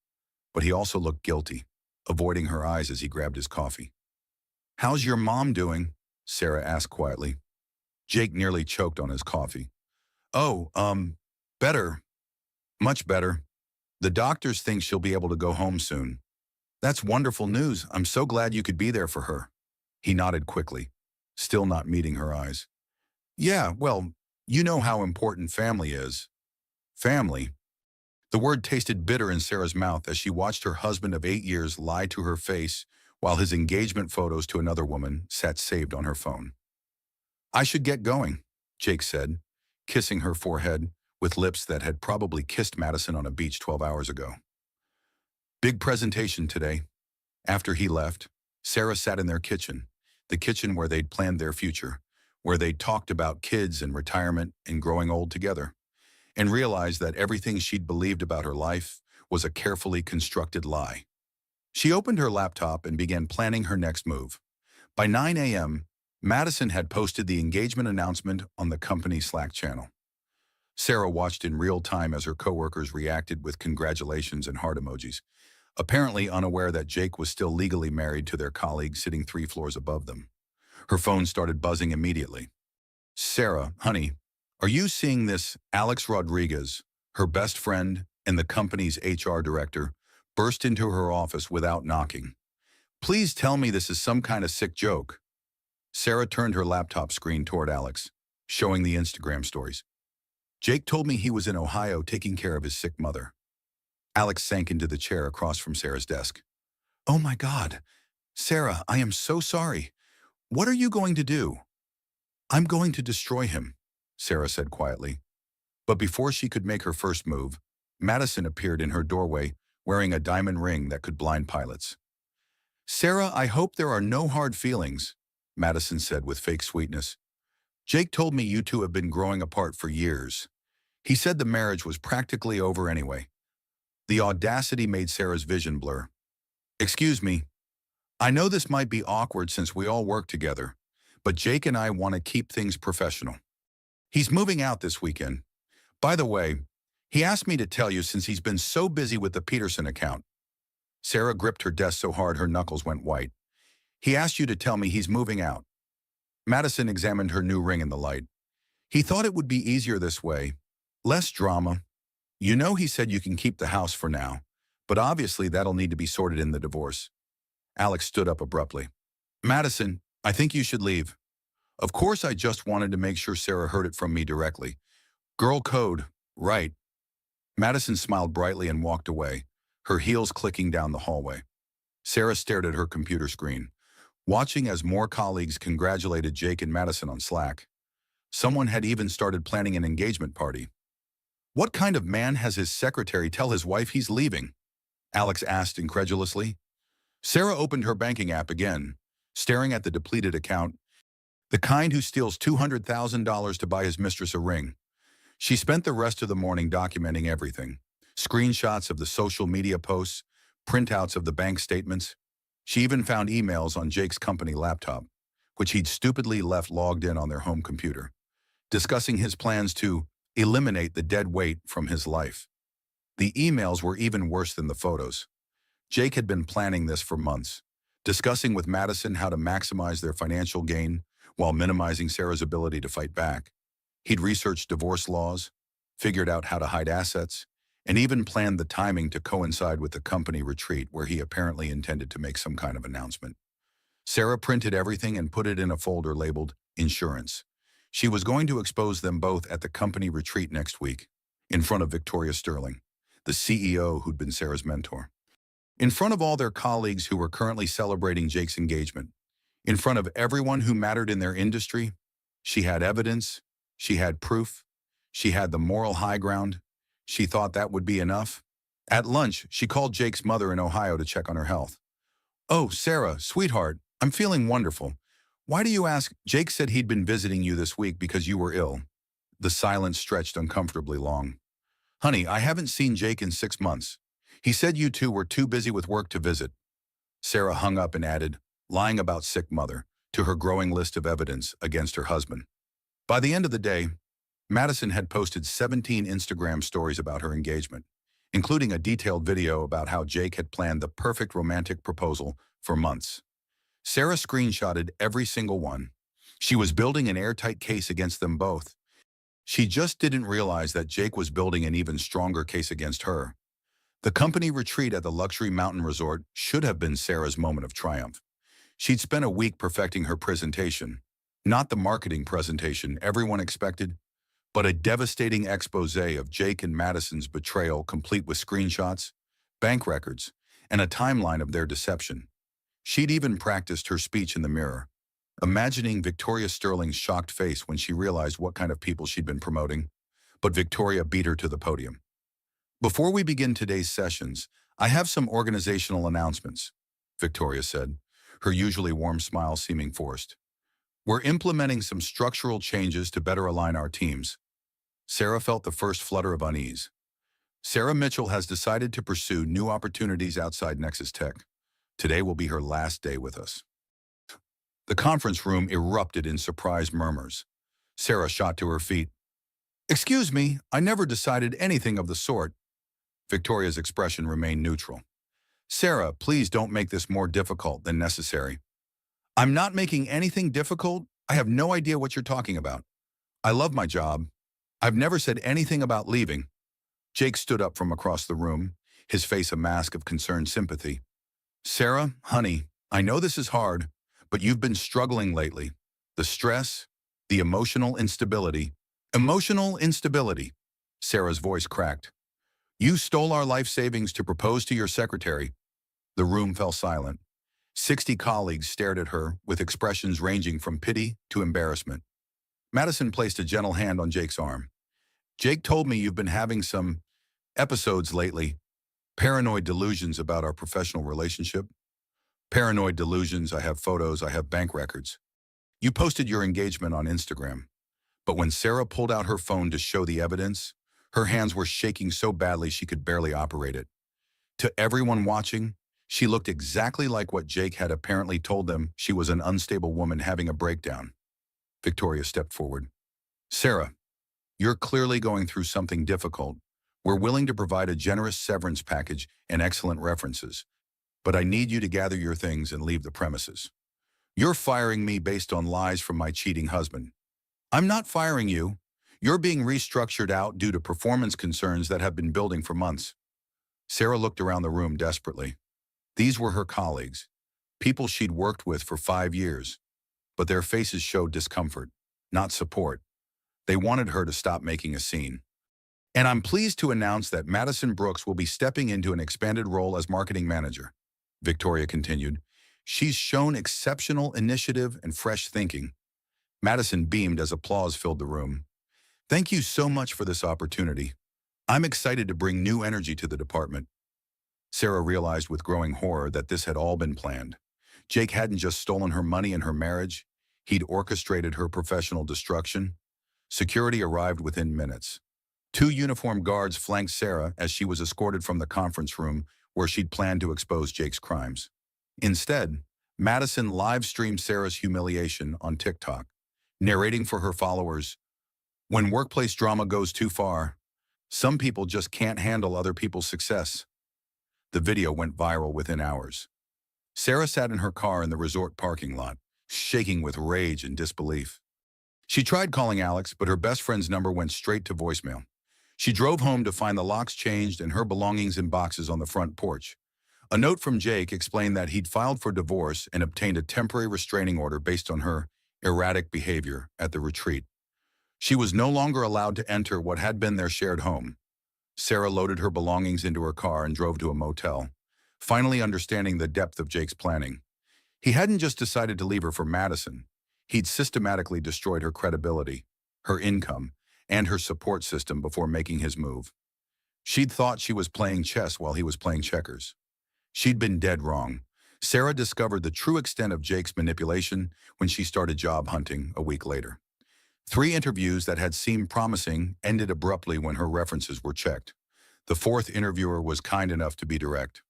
But he also looked guilty, avoiding her eyes as he grabbed his coffee. "How's your mom doing?" Sarah asked quietly. Jake nearly choked on his coffee. "Oh, better. Much better. The doctors think she'll be able to go home soon." "That's wonderful news. I'm so glad you could be there for her." He nodded quickly, still not meeting her eyes. "Yeah, well, you know how important family is." Family? The word tasted bitter in Sarah's mouth as she watched her husband of 8 years lie to her face while his engagement photos to another woman sat saved on her phone. "I should get going," Jake said, kissing her forehead with lips that had probably kissed Madison on a beach 12 hours ago. "Big presentation today." After he left, Sarah sat in their kitchen, the kitchen where they'd planned their future, where they'd talked about kids and retirement and growing old together, and realized that everything she'd believed about her life was a carefully constructed lie. She opened her laptop and began planning her next move. By 9 a.m., Madison had posted the engagement announcement on the company's Slack channel. Sarah watched in real time as her coworkers reacted with congratulations and heart emojis, apparently unaware that Jake was still legally married to their colleague sitting 3 floors above them. Her phone started buzzing immediately. "Sarah, honey, are you seeing this?" Alex Rodriguez, her best friend and the company's HR director, burst into her office without knocking. "Please tell me this is some kind of sick joke." Sarah turned her laptop screen toward Alex, showing the Instagram stories. "Jake told me he was in Ohio taking care of his sick mother." Alex sank into the chair across from Sarah's desk. "Oh my God. Sarah, I am so sorry. What are you going to do?" "I'm going to destroy him," Sarah said quietly. But before she could make her first move, Madison appeared in her doorway wearing a diamond ring that could blind pilots. "Sarah, I hope there are no hard feelings," Madison said with fake sweetness. "Jake told me you two have been growing apart for years. He said the marriage was practically over anyway." The audacity made Sarah's vision blur. "Excuse me. I know this might be awkward since we all work together, but Jake and I want to keep things professional. He's moving out this weekend. By the way, he asked me to tell you since he's been so busy with the Peterson account." Sarah gripped her desk so hard her knuckles went white. "He asked you to tell me he's moving out." Madison examined her new ring in the light. "He thought it would be easier this way. Less drama. You know he said you can keep the house for now, but obviously that'll need to be sorted in the divorce." Alex stood up abruptly. "Madison, I think you should leave." "Of course, I just wanted to make sure Sarah heard it from me directly. Girl code, right." Madison smiled brightly and walked away, her heels clicking down the hallway. Sarah stared at her computer screen, watching as more colleagues congratulated Jake and Madison on Slack. Someone had even started planning an engagement party. "What kind of man has his secretary tell his wife he's leaving?" Alex asked incredulously. Sarah opened her banking app again, staring at the depleted account, the kind who steals $200,000 to buy his mistress a ring. She spent the rest of the morning documenting everything. Screenshots of the social media posts, printouts of the bank statements. She even found emails on Jake's company laptop, which he'd stupidly left logged in on their home computer, discussing his plans to eliminate the dead weight from his life. The emails were even worse than the photos. Jake had been planning this for months, discussing with Madison how to maximize their financial gain while minimizing Sarah's ability to fight back. He'd researched divorce laws, figured out how to hide assets, and even planned the timing to coincide with the company retreat where he apparently intended to make some kind of announcement. Sarah printed everything and put it in a folder labeled Insurance. She was going to expose them both at the company retreat next week, in front of Victoria Sterling, the CEO who'd been Sarah's mentor. In front of all their colleagues who were currently celebrating Jake's engagement. In front of everyone who mattered in their industry. She had evidence. She had proof. She had the moral high ground. She thought that would be enough. At lunch, she called Jake's mother in Ohio to check on her health. "Oh, Sarah, sweetheart, I'm feeling wonderful. Why do you ask? Jake said he'd been visiting you this week because you were ill." The silence stretched uncomfortably long. Honey, I haven't seen Jake in 6 months. He said you two were too busy with work to visit. Sarah hung up and added, lying about sick mother, to her growing list of evidence against her husband. By the end of the day, Madison had posted 17 Instagram stories about her engagement, including a detailed video about how Jake had planned the perfect romantic proposal for months. Sarah screenshotted every single one. She was building an airtight case against them both. She just didn't realize that Jake was building an even stronger case against her. The company retreat at the luxury mountain resort should have been Sarah's moment of triumph. She'd spent a week perfecting her presentation. Not the marketing presentation everyone expected, but a devastating expose of Jake and Madison's betrayal, complete with screenshots, bank records, and a timeline of their deception. She'd even practiced her speech in the mirror, imagining Victoria Sterling's shocked face when she realized what kind of people she'd been promoting. But Victoria beat her to the podium. Before we begin today's sessions, I have some organizational announcements, Victoria said, her usually warm smile seeming forced. We're implementing some structural changes to better align our teams. Sarah felt the first flutter of unease. Sarah Mitchell has decided to pursue new opportunities outside Nexus Tech. Today will be her last day with us. The conference room erupted in surprised murmurs. Sarah shot to her feet. Excuse me, I never decided anything of the sort. Victoria's expression remained neutral. Sarah, please don't make this more difficult than necessary. I'm not making anything difficult. I have no idea what you're talking about. I love my job. I've never said anything about leaving. Jake stood up from across the room, his face a mask of concerned sympathy. Sarah, honey, I know this is hard, but you've been struggling lately. The stress, the emotional instability. Emotional instability. Sarah's voice cracked. You stole our life savings to propose to your secretary. The room fell silent. 60 colleagues stared at her with expressions ranging from pity to embarrassment. Madison placed a gentle hand on Jake's arm. Jake told me you've been having some episodes lately. Paranoid delusions about our professional relationship. Paranoid delusions, I have photos, I have bank records. You posted your engagement on Instagram. But when Sarah pulled out her phone to show the evidence, her hands were shaking so badly she could barely operate it. To everyone watching, she looked exactly like what Jake had apparently told them. She was an unstable woman having a breakdown. Victoria stepped forward. Sarah, you're clearly going through something difficult. We're willing to provide a generous severance package and excellent references, but I need you to gather your things and leave the premises. You're firing me based on lies from my cheating husband. I'm not firing you. You're being restructured out due to performance concerns that have been building for months. Sarah looked around the room desperately. These were her colleagues, people she'd worked with for 5 years, but their faces showed discomfort, not support. They wanted her to stop making a scene. And I'm pleased to announce that Madison Brooks will be stepping into an expanded role as marketing manager, Victoria continued. She's shown exceptional initiative and fresh thinking. Madison beamed as applause filled the room. Thank you so much for this opportunity. I'm excited to bring new energy to the department. Sarah realized with growing horror that this had all been planned. Jake hadn't just stolen her money and her marriage. He'd orchestrated her professional destruction. Security arrived within minutes. 2 uniformed guards flanked Sarah as she was escorted from the conference room where she'd planned to expose Jake's crimes. Instead, Madison live-streamed Sarah's humiliation on TikTok, narrating for her followers, when workplace drama goes too far, some people just can't handle other people's success. The video went viral within hours. Sarah sat in her car in the resort parking lot, shaking with rage and disbelief. She tried calling Alex, but her best friend's number went straight to voicemail. She drove home to find the locks changed and her belongings in boxes on the front porch. A note from Jake explained that he'd filed for divorce and obtained a temporary restraining order based on her erratic behavior at the retreat. She was no longer allowed to enter what had been their shared home. Sarah loaded her belongings into her car and drove to a motel, finally understanding the depth of Jake's planning. He hadn't just decided to leave her for Madison. He'd systematically destroyed her credibility, her income, and her support system before making his move. She'd thought she was playing chess while he was playing checkers. She'd been dead wrong. Sarah discovered the true extent of Jake's manipulation when she started job hunting a week later. 3 interviews that had seemed promising ended abruptly when her references were checked. The 4th interviewer was kind enough to be direct.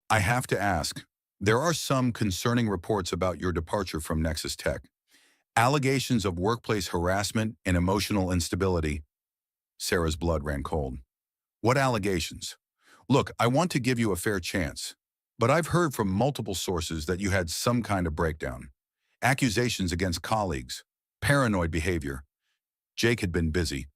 I have to ask, there are some concerning reports about your departure from Nexus Tech. Allegations of workplace harassment and emotional instability. Sarah's blood ran cold. What allegations? Look, I want to give you a fair chance, but I've heard from multiple sources that you had some kind of breakdown. Accusations against colleagues, paranoid behavior. Jake had been busy.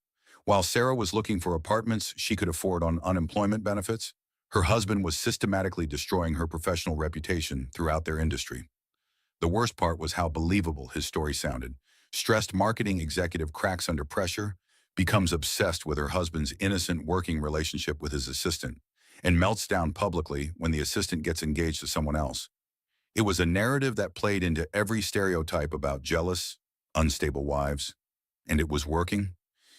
While Sarah was looking for apartments she could afford on unemployment benefits, her husband was systematically destroying her professional reputation throughout their industry. The worst part was how believable his story sounded. Stressed marketing executive cracks under pressure, becomes obsessed with her husband's innocent working relationship with his assistant, and melts down publicly when the assistant gets engaged to someone else. It was a narrative that played into every stereotype about jealous, unstable wives. And it was working.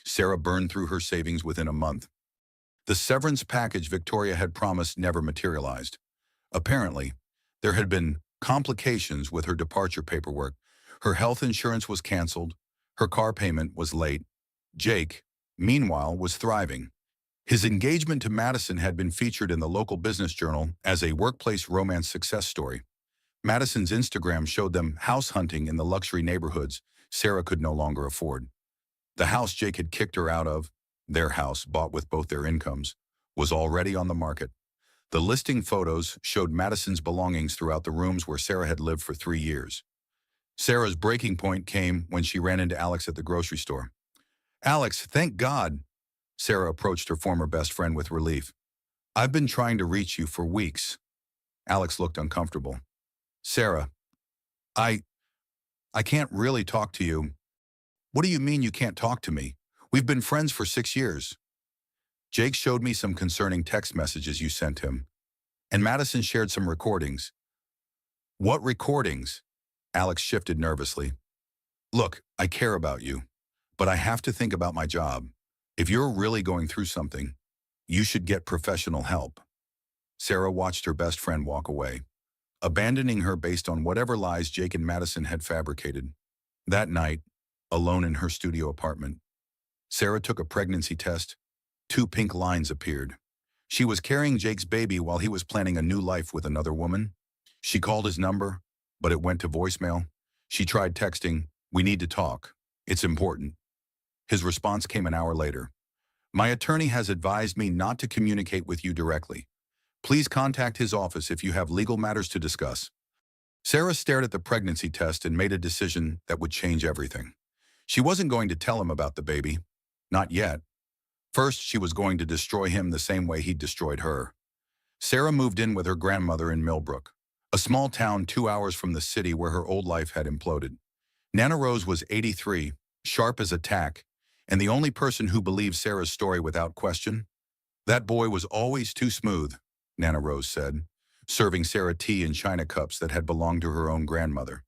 Sarah burned through her savings within a month. The severance package Victoria had promised never materialized. Apparently, there had been complications with her departure paperwork. Her health insurance was canceled. Her car payment was late. Jake, meanwhile, was thriving. His engagement to Madison had been featured in the local business journal as a workplace romance success story. Madison's Instagram showed them house hunting in the luxury neighborhoods Sarah could no longer afford. The house Jake had kicked her out of, their house bought with both their incomes, was already on the market. The listing photos showed Madison's belongings throughout the rooms where Sarah had lived for 3 years. Sarah's breaking point came when she ran into Alex at the grocery store. "Alex, thank God." Sarah approached her former best friend with relief. "I've been trying to reach you for weeks." Alex looked uncomfortable. "Sarah, I can't really talk to you." "What do you mean you can't talk to me? We've been friends for 6 years." "Jake showed me some concerning text messages you sent him. And Madison shared some recordings." "What recordings?" Alex shifted nervously. "Look, I care about you, but I have to think about my job. If you're really going through something, you should get professional help." Sarah watched her best friend walk away, abandoning her based on whatever lies Jake and Madison had fabricated. That night, alone in her studio apartment, Sarah took a pregnancy test. 2 pink lines appeared. She was carrying Jake's baby while he was planning a new life with another woman. She called his number, but it went to voicemail. She tried texting, "We need to talk. It's important." His response came an hour later. "My attorney has advised me not to communicate with you directly. Please contact his office if you have legal matters to discuss." Sarah stared at the pregnancy test and made a decision that would change everything. She wasn't going to tell him about the baby. Not yet. First, she was going to destroy him the same way he'd destroyed her. Sarah moved in with her grandmother in Millbrook, a small town 2 hours from the city where her old life had imploded. Nana Rose was 83, sharp as a tack, and the only person who believed Sarah's story without question. "That boy was always too smooth," Nana Rose said, serving Sarah tea in china cups that had belonged to her own grandmother.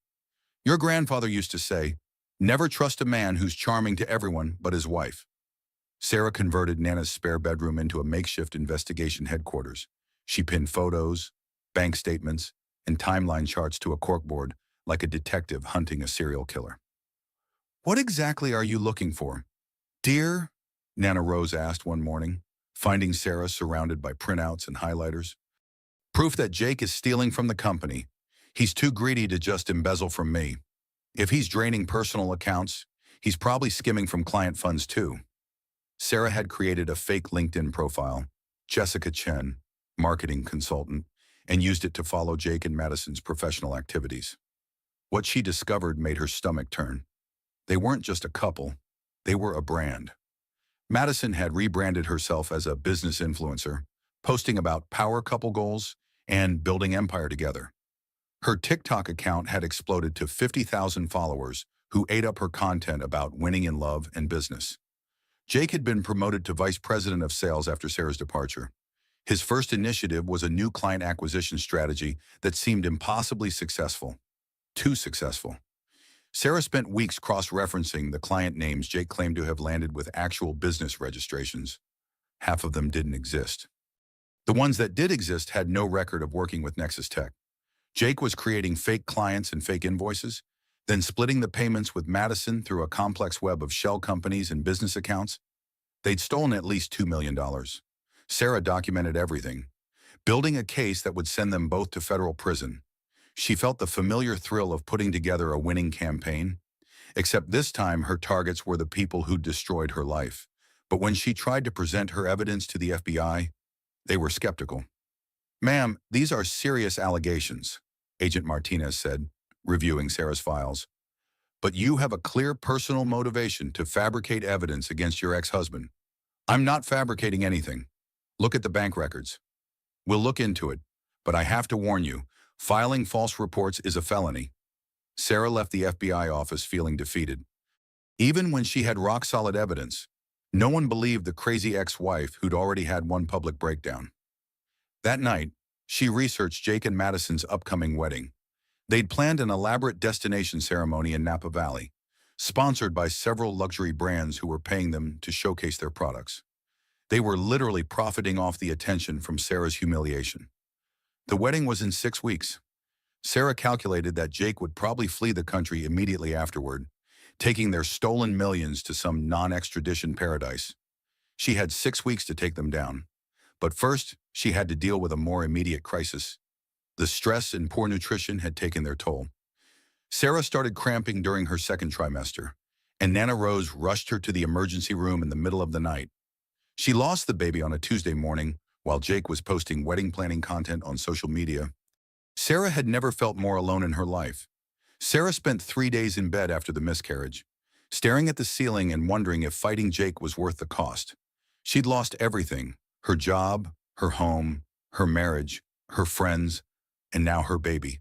"Your grandfather used to say, 'Never trust a man who's charming to everyone but his wife.'" Sarah converted Nana's spare bedroom into a makeshift investigation headquarters. She pinned photos, bank statements, and timeline charts to a corkboard like a detective hunting a serial killer. "What exactly are you looking for, dear?" Nana Rose asked one morning, finding Sarah surrounded by printouts and highlighters. "Proof that Jake is stealing from the company. He's too greedy to just embezzle from me. If he's draining personal accounts, he's probably skimming from client funds too." Sarah had created a fake LinkedIn profile, Jessica Chen, marketing consultant, and used it to follow Jake and Madison's professional activities. What she discovered made her stomach turn. They weren't just a couple, they were a brand. Madison had rebranded herself as a business influencer, posting about power couple goals and building empire together. Her TikTok account had exploded to 50,000 followers who ate up her content about winning in love and business. Jake had been promoted to vice president of sales after Sarah's departure. His first initiative was a new client acquisition strategy that seemed impossibly successful. Too successful. Sarah spent weeks cross-referencing the client names Jake claimed to have landed with actual business registrations. Half of them didn't exist. The ones that did exist had no record of working with Nexus Tech. Jake was creating fake clients and fake invoices, then splitting the payments with Madison through a complex web of shell companies and business accounts. They'd stolen at least $2 million. Sarah documented everything, building a case that would send them both to federal prison. She felt the familiar thrill of putting together a winning campaign, except this time her targets were the people who'd destroyed her life. But when she tried to present her evidence to the FBI, they were skeptical. "Ma'am, these are serious allegations," Agent Martinez said, reviewing Sarah's files. "But you have a clear personal motivation to fabricate evidence against your ex-husband." "I'm not fabricating anything. Look at the bank records." "We'll look into it, but I have to warn you, filing false reports is a felony." Sarah left the FBI office feeling defeated. Even when she had rock-solid evidence, no one believed the crazy ex-wife who'd already had one public breakdown. That night, she researched Jake and Madison's upcoming wedding. They'd planned an elaborate destination ceremony in Napa Valley, sponsored by several luxury brands who were paying them to showcase their products. They were literally profiting off the attention from Sarah's humiliation. The wedding was in 6 weeks. Sarah calculated that Jake would probably flee the country immediately afterward, taking their stolen millions to some non-extradition paradise. She had 6 weeks to take them down. But first, she had to deal with a more immediate crisis. The stress and poor nutrition had taken their toll. Sarah started cramping during her second trimester, and Nana Rose rushed her to the emergency room in the middle of the night. She lost the baby on a Tuesday morning while Jake was posting wedding planning content on social media. Sarah had never felt more alone in her life. Sarah spent 3 days in bed after the miscarriage, staring at the ceiling and wondering if fighting Jake was worth the cost. She'd lost everything: her job, her home, her marriage, her friends, and now her baby.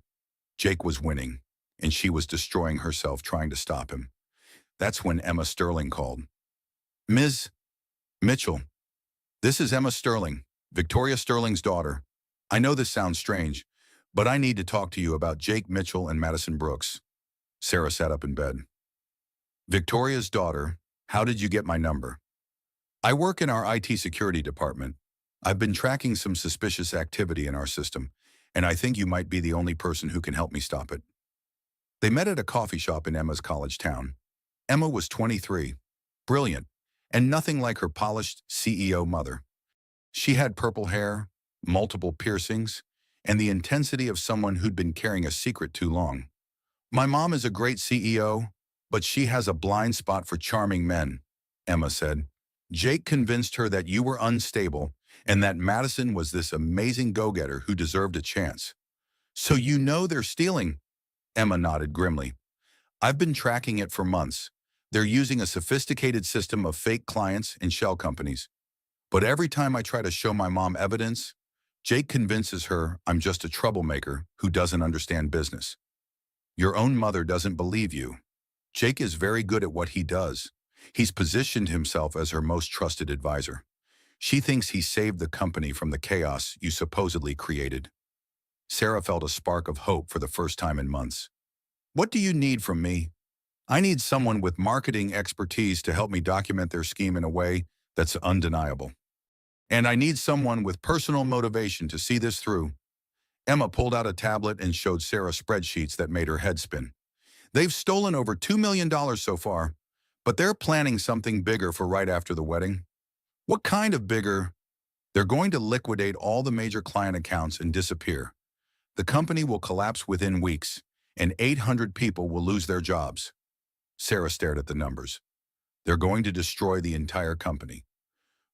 Jake was winning, and she was destroying herself trying to stop him. That's when Emma Sterling called. "Ms. Mitchell, this is Emma Sterling, Victoria Sterling's daughter. I know this sounds strange, but I need to talk to you about Jake Mitchell and Madison Brooks." Sarah sat up in bed. "Victoria's daughter, how did you get my number?" "I work in our IT security department. I've been tracking some suspicious activity in our system, and I think you might be the only person who can help me stop it." They met at a coffee shop in Emma's college town. Emma was 23, brilliant, and nothing like her polished CEO mother. She had purple hair, multiple piercings, and the intensity of someone who'd been carrying a secret too long. "My mom is a great CEO, but she has a blind spot for charming men," Emma said. "Jake convinced her that you were unstable and that Madison was this amazing go-getter who deserved a chance." "So you know they're stealing?" Emma nodded grimly. "I've been tracking it for months. They're using a sophisticated system of fake clients and shell companies. But every time I try to show my mom evidence, Jake convinces her I'm just a troublemaker who doesn't understand business." "Your own mother doesn't believe you. Jake is very good at what he does. He's positioned himself as her most trusted advisor. She thinks he saved the company from the chaos you supposedly created." Sarah felt a spark of hope for the first time in months. "What do you need from me?" "I need someone with marketing expertise to help me document their scheme in a way that's undeniable. And I need someone with personal motivation to see this through." Emma pulled out a tablet and showed Sarah spreadsheets that made her head spin. "They've stolen over $2 million so far, but they're planning something bigger for right after the wedding." "What kind of bigger?" "They're going to liquidate all the major client accounts and disappear. The company will collapse within weeks, and 800 people will lose their jobs." Sarah stared at the numbers. "They're going to destroy the entire company.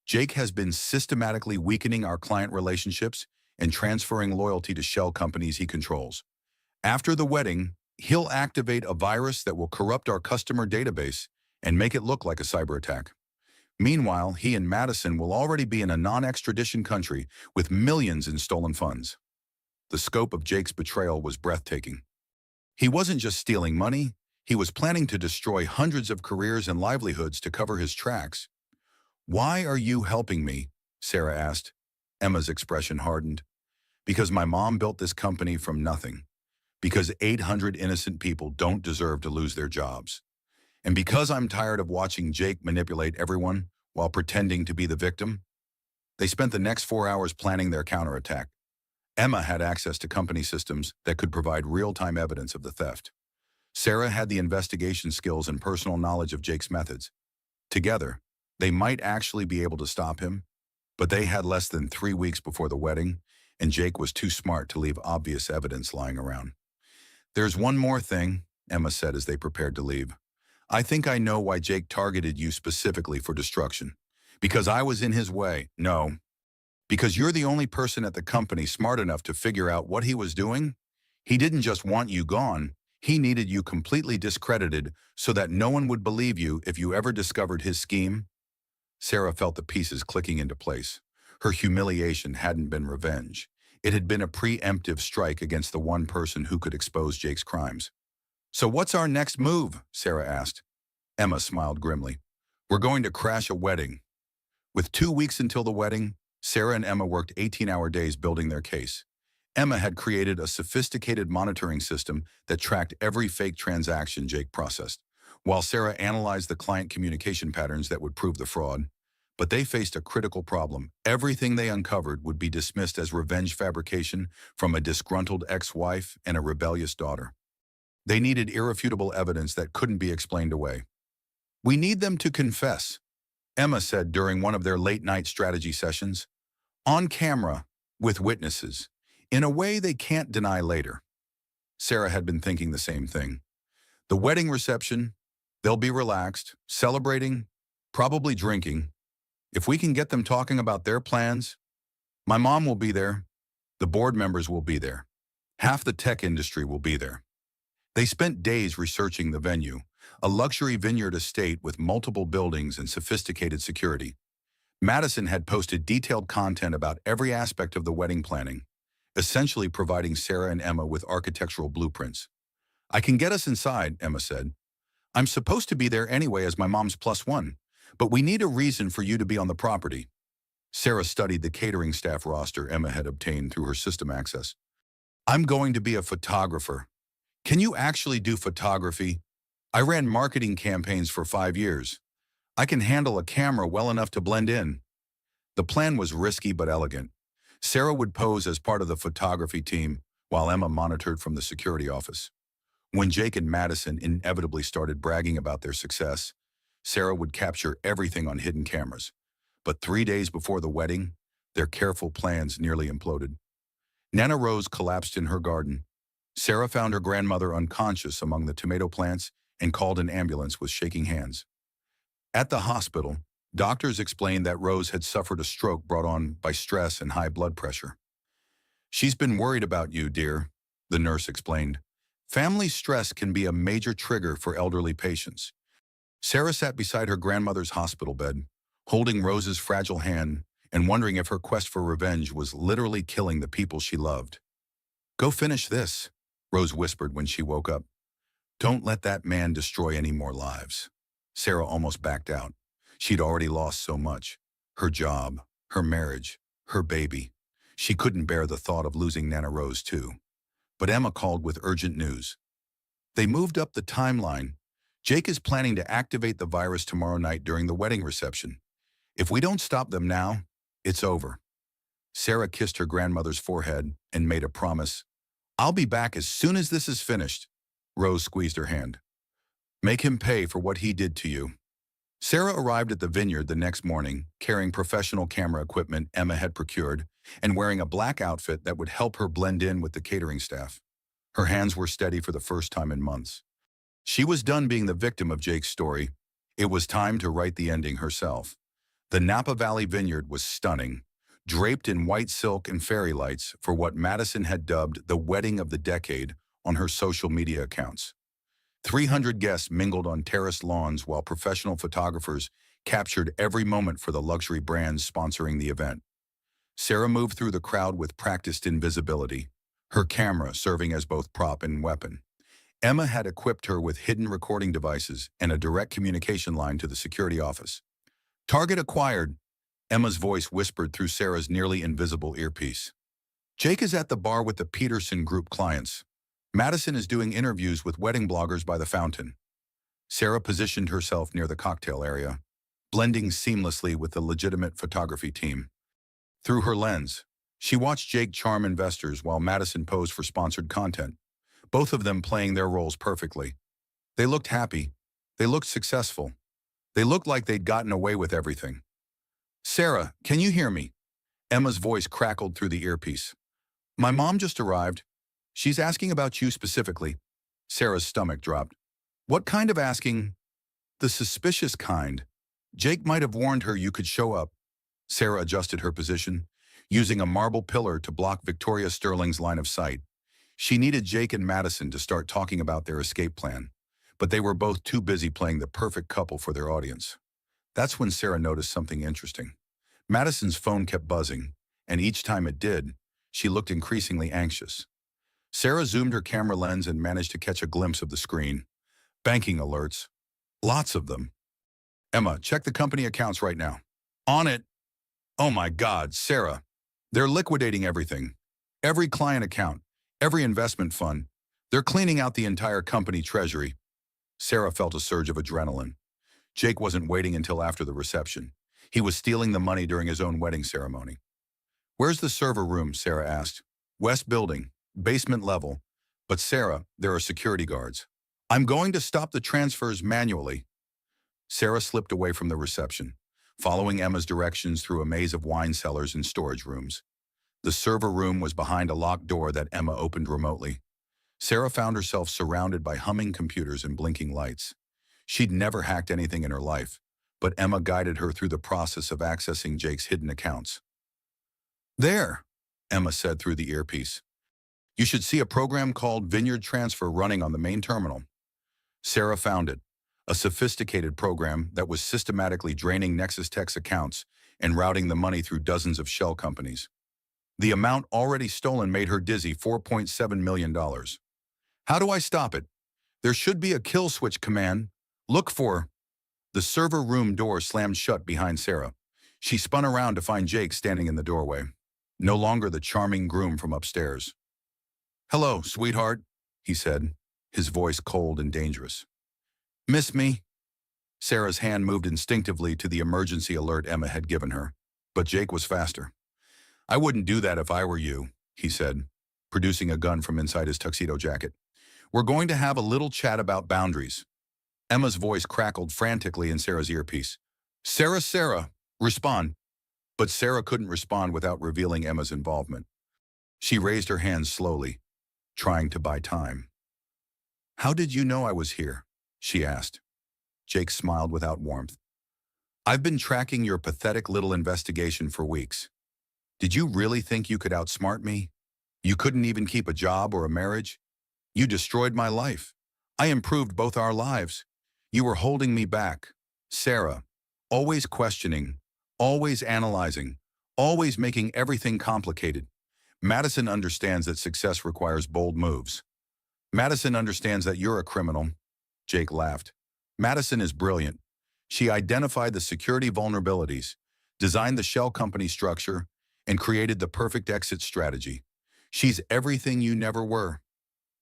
Jake has been systematically weakening our client relationships and transferring loyalty to shell companies he controls. After the wedding, he'll activate a virus that will corrupt our customer database and make it look like a cyber attack. Meanwhile, he and Madison will already be in a non-extradition country with millions in stolen funds." The scope of Jake's betrayal was breathtaking. He wasn't just stealing money, he was planning to destroy hundreds of careers and livelihoods to cover his tracks. "Why are you helping me?" Sarah asked. Emma's expression hardened. "Because my mom built this company from nothing. Because 800 innocent people don't deserve to lose their jobs. And because I'm tired of watching Jake manipulate everyone while pretending to be the victim." They spent the next 4 hours planning their counterattack. Emma had access to company systems that could provide real-time evidence of the theft. Sarah had the investigation skills and personal knowledge of Jake's methods. Together, they might actually be able to stop him, but they had less than 3 weeks before the wedding, and Jake was too smart to leave obvious evidence lying around. "There's one more thing," Emma said as they prepared to leave. "I think I know why Jake targeted you specifically for destruction. Because I was in his way. No, because you're the only person at the company smart enough to figure out what he was doing. He didn't just want you gone. He needed you completely discredited so that no one would believe you if you ever discovered his scheme." Sarah felt the pieces clicking into place. Her humiliation hadn't been revenge. It had been a preemptive strike against the one person who could expose Jake's crimes. "So what's our next move?" Sarah asked. Emma smiled grimly. "We're going to crash a wedding." With 2 weeks until the wedding, Sarah and Emma worked 18-hour days building their case. Emma had created a sophisticated monitoring system that tracked every fake transaction Jake processed, while Sarah analyzed the client communication patterns that would prove the fraud. But they faced a critical problem. Everything they uncovered would be dismissed as revenge fabrication from a disgruntled ex-wife and a rebellious daughter. They needed irrefutable evidence that couldn't be explained away. "We need them to confess," Emma said during one of their late-night strategy sessions. "On camera, with witnesses, in a way they can't deny later." Sarah had been thinking the same thing. The wedding reception, they'll be relaxed, celebrating, probably drinking. If we can get them talking about their plans, my mom will be there, the board members will be there, half the tech industry will be there. They spent days researching the venue, a luxury vineyard estate with multiple buildings and sophisticated security. Madison had posted detailed content about every aspect of the wedding planning, essentially providing Sarah and Emma with architectural blueprints. "I can get us inside," Emma said. "I'm supposed to be there anyway as my mom's +1, but we need a reason for you to be on the property." Sarah studied the catering staff roster Emma had obtained through her system access. "I'm going to be a photographer." "Can you actually do photography?" "I ran marketing campaigns for 5 years. I can handle a camera well enough to blend in." The plan was risky but elegant. Sarah would pose as part of the photography team, while Emma monitored from the security office. When Jake and Madison inevitably started bragging about their success, Sarah would capture everything on hidden cameras. But 3 days before the wedding, their careful plans nearly imploded. Nana Rose collapsed in her garden. Sarah found her grandmother unconscious among the tomato plants and called an ambulance with shaking hands. At the hospital, doctors explained that Rose had suffered a stroke brought on by stress and high blood pressure. "She's been worried about you, dear," the nurse explained. "Family stress can be a major trigger for elderly patients." Sarah sat beside her grandmother's hospital bed, holding Rose's fragile hand and wondering if her quest for revenge was literally killing the people she loved. "Go finish this," Rose whispered when she woke up. "Don't let that man destroy any more lives." Sarah almost backed out. She'd already lost so much. Her job, her marriage, her baby. She couldn't bear the thought of losing Nana Rose too. But Emma called with urgent news. "They moved up the timeline. Jake is planning to activate the virus tomorrow night during the wedding reception. If we don't stop them now, it's over." Sarah kissed her grandmother's forehead and made a promise. "I'll be back as soon as this is finished." Rose squeezed her hand. "Make him pay for what he did to you." Sarah arrived at the vineyard the next morning, carrying professional camera equipment Emma had procured and wearing a black outfit that would help her blend in with the catering staff. Her hands were steady for the first time in months. She was done being the victim of Jake's story. It was time to write the ending herself. The Napa Valley vineyard was stunning, draped in white silk and fairy lights for what Madison had dubbed the wedding of the decade on her social media accounts. 300 guests mingled on terraced lawns while professional photographers captured every moment for the luxury brands sponsoring the event. Sarah moved through the crowd with practiced invisibility, her camera serving as both prop and weapon. Emma had equipped her with hidden recording devices and a direct communication line to the security office. "Target acquired," Emma's voice whispered through Sarah's nearly invisible earpiece. "Jake is at the bar with the Peterson Group clients. Madison is doing interviews with wedding bloggers by the fountain." Sarah positioned herself near the cocktail area, blending seamlessly with the legitimate photography team. Through her lens, she watched Jake charm investors while Madison posed for sponsored content, both of them playing their roles perfectly. They looked happy. They looked successful. They looked like they'd gotten away with everything. "Sarah, can you hear me?" Emma's voice crackled through the earpiece. "My mom just arrived. She's asking about you specifically." Sarah's stomach dropped. "What kind of asking?" "The suspicious kind. Jake might have warned her you could show up." Sarah adjusted her position, using a marble pillar to block Victoria Sterling's line of sight. She needed Jake and Madison to start talking about their escape plan, but they were both too busy playing the perfect couple for their audience. That's when Sarah noticed something interesting. Madison's phone kept buzzing, and each time it did, she looked increasingly anxious. Sarah zoomed her camera lens and managed to catch a glimpse of the screen. Banking alerts. Lots of them. "Emma, check the company accounts right now." "On it." "Oh my God, Sarah. They're liquidating everything. Every client account, every investment fund. They're cleaning out the entire company treasury." Sarah felt a surge of adrenaline. Jake wasn't waiting until after the reception. He was stealing the money during his own wedding ceremony. "Where's the server room?" Sarah asked. "West building, basement level. But Sarah, there are security guards." "I'm going to stop the transfers manually." Sarah slipped away from the reception, following Emma's directions through a maze of wine cellars and storage rooms. The server room was behind a locked door that Emma opened remotely. Sarah found herself surrounded by humming computers and blinking lights. She'd never hacked anything in her life, but Emma guided her through the process of accessing Jake's hidden accounts. "There," Emma said through the earpiece. "You should see a program called Vineyard Transfer running on the main terminal." Sarah found it, a sophisticated program that was systematically draining Nexus Tech's accounts and routing the money through dozens of shell companies. The amount already stolen made her dizzy, $4.7 million. "How do I stop it?" "There should be a kill switch command. Look for..." The server room door slammed shut behind Sarah. She spun around to find Jake standing in the doorway, no longer the charming groom from upstairs. "Hello, sweetheart," he said, his voice cold and dangerous. "Miss me?" Sarah's hand moved instinctively to the emergency alert Emma had given her, but Jake was faster. "I wouldn't do that if I were you," he said, producing a gun from inside his tuxedo jacket. "We're going to have a little chat about boundaries." Emma's voice crackled frantically in Sarah's earpiece. Sarah, respond." But Sarah couldn't respond without revealing Emma's involvement. She raised her hands slowly, trying to buy time. "How did you know I was here?" she asked. Jake smiled without warmth. "I've been tracking your pathetic little investigation for weeks. Did you really think you could outsmart me? You couldn't even keep a job or a marriage? You destroyed my life. I improved both our lives. You were holding me back. Sarah, always questioning, always analyzing, always making everything complicated. Madison understands that success requires bold moves. Madison understands that you're a criminal." Jake laughed. "Madison is brilliant. She identified the security vulnerabilities, designed the shell company structure, and created the perfect exit strategy. She's everything you never were."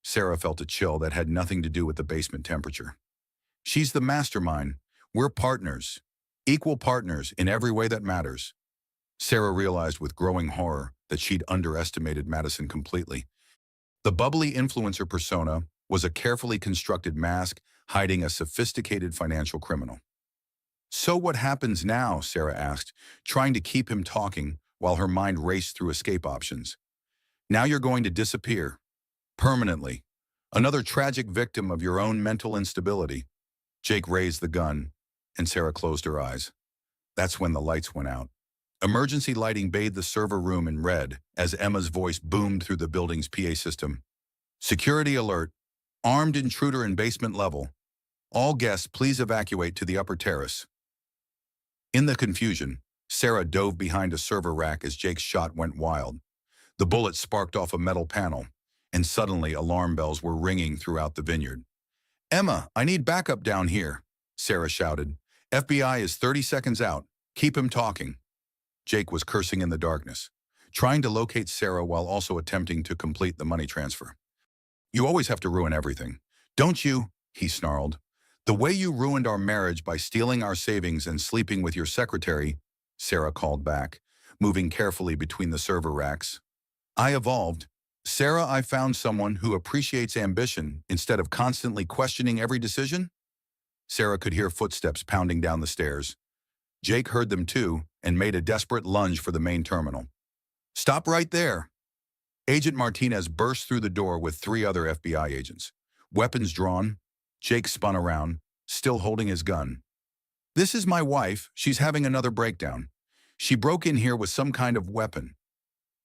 Sarah felt a chill that had nothing to do with the basement temperature. "She's the mastermind. We're partners. Equal partners in every way that matters." Sarah realized with growing horror that she'd underestimated Madison completely. The bubbly influencer persona was a carefully constructed mask hiding a sophisticated financial criminal. "So what happens now?" Sarah asked, trying to keep him talking while her mind raced through escape options. "Now you're going to disappear. Permanently. Another tragic victim of your own mental instability." Jake raised the gun, and Sarah closed her eyes. That's when the lights went out. Emergency lighting bathed the server room in red as Emma's voice boomed through the building's PA system. "Security alert. Armed intruder in basement level. All guests please evacuate to the upper terrace." In the confusion, Sarah dove behind a server rack as Jake's shot went wild. The bullet sparked off a metal panel, and suddenly alarm bells were ringing throughout the vineyard. "Emma, I need backup down here," Sarah shouted. "FBI is 30 seconds out. Keep him talking." Jake was cursing in the darkness, trying to locate Sarah while also attempting to complete the money transfer. "You always have to ruin everything, don't you?" he snarled. "The way you ruined our marriage by stealing our savings and sleeping with your secretary," Sarah called back, moving carefully between the server racks. "I evolved." Sarah, I found someone who appreciates ambition instead of constantly questioning every decision. Sarah could hear footsteps pounding down the stairs. Jake heard them too and made a desperate lunge for the main terminal. Stop right there. Agent Martinez burst through the door with three other FBI agents. Weapons drawn, Jake spun around, still holding his gun. This is my wife. She's having another breakdown. She broke in here with some kind of weapon.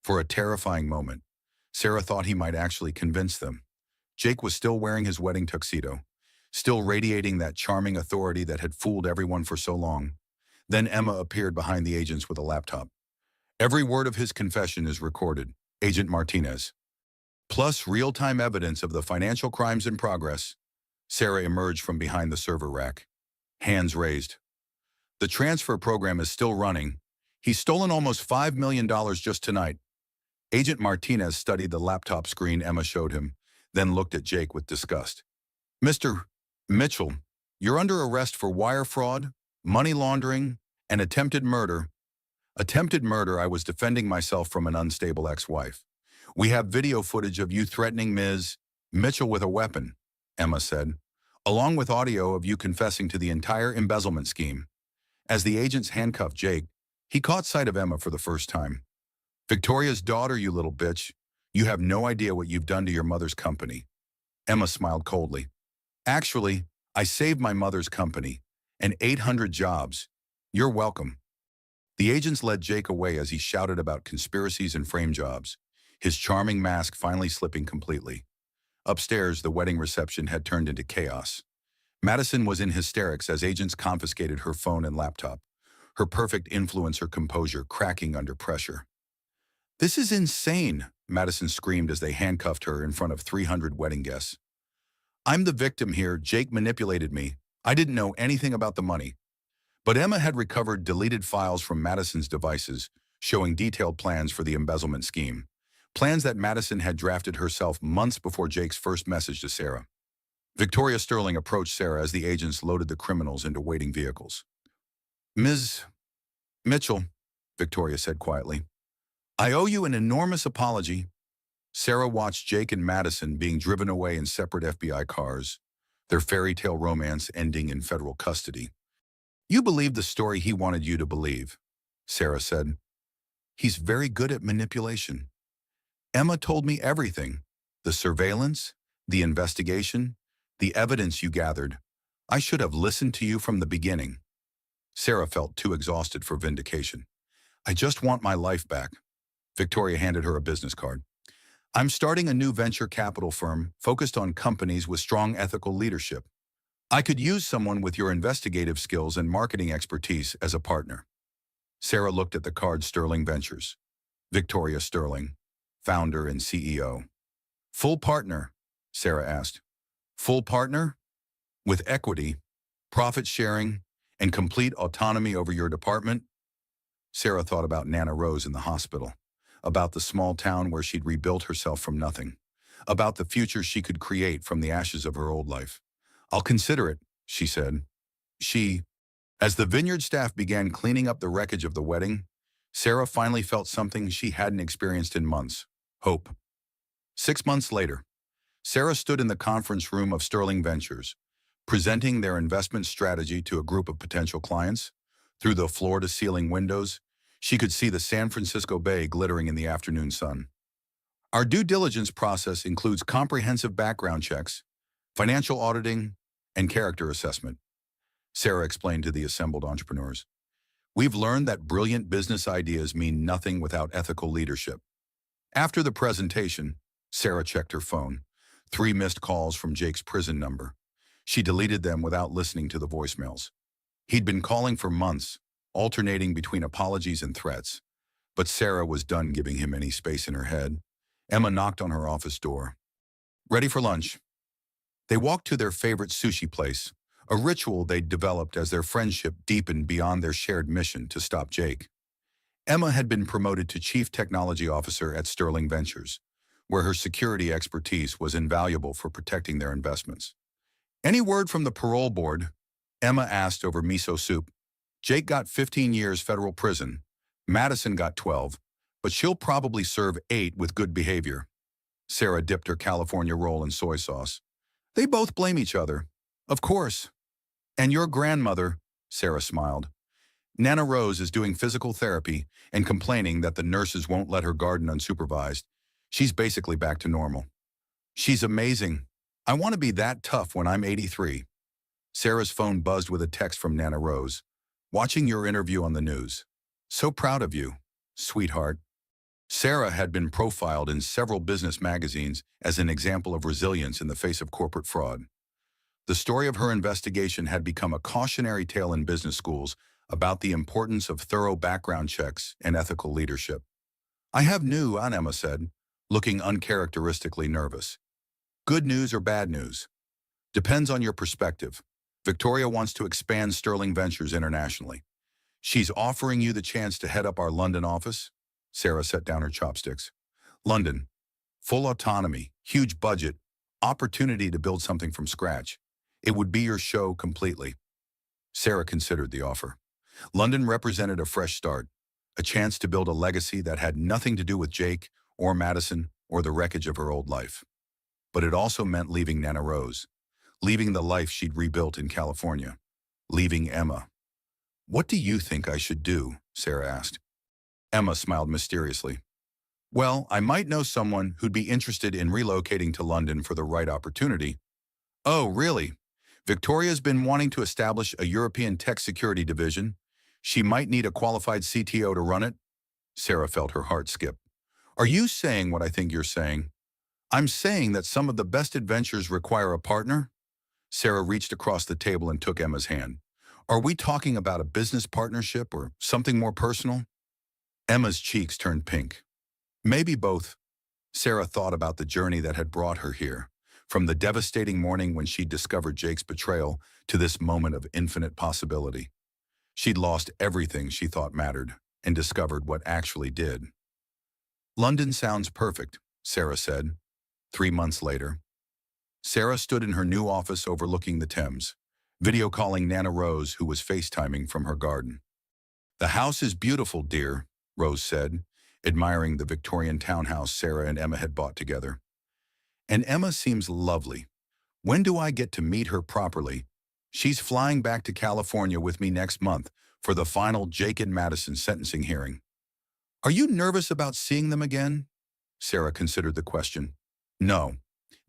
For a terrifying moment, Sarah thought he might actually convince them. Jake was still wearing his wedding tuxedo, still radiating that charming authority that had fooled everyone for so long. Then Emma appeared behind the agents with a laptop. Every word of his confession is recorded, Agent Martinez. Plus real-time evidence of the financial crimes in progress. Sarah emerged from behind the server rack, hands raised. The transfer program is still running. He's stolen almost $5 million just tonight. Agent Martinez studied the laptop screen Emma showed him, then looked at Jake with disgust. Mr. Mitchell, you're under arrest for wire fraud, money laundering, and attempted murder. Attempted murder. I was defending myself from an unstable ex-wife. We have video footage of you threatening Ms. Mitchell with a weapon, Emma said, along with audio of you confessing to the entire embezzlement scheme. As the agents handcuffed Jake, he caught sight of Emma for the first time. Victoria's daughter, you little bitch. You have no idea what you've done to your mother's company. Emma smiled coldly. Actually, I saved my mother's company and 800 jobs. You're welcome. The agents led Jake away as he shouted about conspiracies and frame jobs, his charming mask finally slipping completely. Upstairs, the wedding reception had turned into chaos. Madison was in hysterics as agents confiscated her phone and laptop, her perfect influencer composure cracking under pressure. This is insane, Madison screamed as they handcuffed her in front of 300 wedding guests. I'm the victim here. Jake manipulated me. I didn't know anything about the money. But Emma had recovered deleted files from Madison's devices, showing detailed plans for the embezzlement scheme. Plans that Madison had drafted herself months before Jake's first message to Sarah. Victoria Sterling approached Sarah as the agents loaded the criminals into waiting vehicles. Ms. Mitchell, Victoria said quietly, I owe you an enormous apology. Sarah watched Jake and Madison being driven away in separate FBI cars, their fairy tale romance ending in federal custody. You believed the story he wanted you to believe, Sarah said. He's very good at manipulation. Emma told me everything. The surveillance, the investigation, the evidence you gathered. I should have listened to you from the beginning. Sarah felt too exhausted for vindication. I just want my life back. Victoria handed her a business card. I'm starting a new venture capital firm focused on companies with strong ethical leadership. I could use someone with your investigative skills and marketing expertise as a partner. Sarah looked at the card. Sterling Ventures. Victoria Sterling, founder and CEO. Full partner, Sarah asked. Full partner? With equity, profit sharing, and complete autonomy over your department? Sarah thought about Nana Rose in the hospital, about the small town where she'd rebuilt herself from nothing, about the future she could create from the ashes of her old life. I'll consider it, she said. As the vineyard staff began cleaning up the wreckage of the wedding, Sarah finally felt something she hadn't experienced in months: hope. 6 months later, Sarah stood in the conference room of Sterling Ventures, presenting their investment strategy to a group of potential clients. Through the floor-to-ceiling windows, she could see the San Francisco Bay glittering in the afternoon sun. Our due diligence process includes comprehensive background checks, financial auditing, and character assessment, Sarah explained to the assembled entrepreneurs. We've learned that brilliant business ideas mean nothing without ethical leadership. After the presentation, Sarah checked her phone. 3 missed calls from Jake's prison number. She deleted them without listening to the voicemails. He'd been calling for months, alternating between apologies and threats. But Sarah was done giving him any space in her head. Emma knocked on her office door. Ready for lunch. They walked to their favorite sushi place, a ritual they'd developed as their friendship deepened beyond their shared mission to stop Jake. Emma had been promoted to Chief Technology Officer at Sterling Ventures, where her security expertise was invaluable for protecting their investments. Any word from the parole board? Emma asked over miso soup. Jake got 15 years federal prison. Madison got 12, but she'll probably serve 8 with good behavior. Sarah dipped her California roll in soy sauce. They both blame each other. Of course. And your grandmother, Sarah smiled. Nana Rose is doing physical therapy and complaining that the nurses won't let her garden unsupervised. She's basically back to normal. She's amazing. I want to be that tough when I'm 83. Sarah's phone buzzed with a text from Nana Rose. Watching your interview on the news. So proud of you, sweetheart. Sarah had been profiled in several business magazines as an example of resilience in the face of corporate fraud. The story of her investigation had become a cautionary tale in business schools about the importance of thorough background checks and ethical leadership. I have news, Emma said, looking uncharacteristically nervous. Good news or bad news? Depends on your perspective. Victoria wants to expand Sterling Ventures internationally. She's offering you the chance to head up our London office. Sarah set down her chopsticks. London. Full autonomy, huge budget, opportunity to build something from scratch. It would be your show completely. Sarah considered the offer. London represented a fresh start, a chance to build a legacy that had nothing to do with Jake or Madison or the wreckage of her old life. But it also meant leaving Nana Rose, leaving the life she'd rebuilt in California, leaving Emma. What do you think I should do? Sarah asked. Emma smiled mysteriously. Well, I might know someone who'd be interested in relocating to London for the right opportunity. Oh, really? Victoria's been wanting to establish a European tech security division. She might need a qualified CTO to run it. Sarah felt her heart skip. Are you saying what I think you're saying? I'm saying that some of the best adventures require a partner. Sarah reached across the table and took Emma's hand. Are we talking about a business partnership or something more personal? Emma's cheeks turned pink. Maybe both. Sarah thought about the journey that had brought her here, from the devastating morning when she'd discovered Jake's betrayal to this moment of infinite possibility. She'd lost everything she thought mattered and discovered what actually did. London sounds perfect, Sarah said. 3 months later, Sarah stood in her new office overlooking the Thames, video calling Nana Rose, who was FaceTiming from her garden. The house is beautiful, dear, Rose said, admiring the Victorian townhouse Sarah and Emma had bought together. And Emma seems lovely. When do I get to meet her properly? She's flying back to California with me next month for the final Jake and Madison sentencing hearing. Are you nervous about seeing them again? Sarah considered the question. No,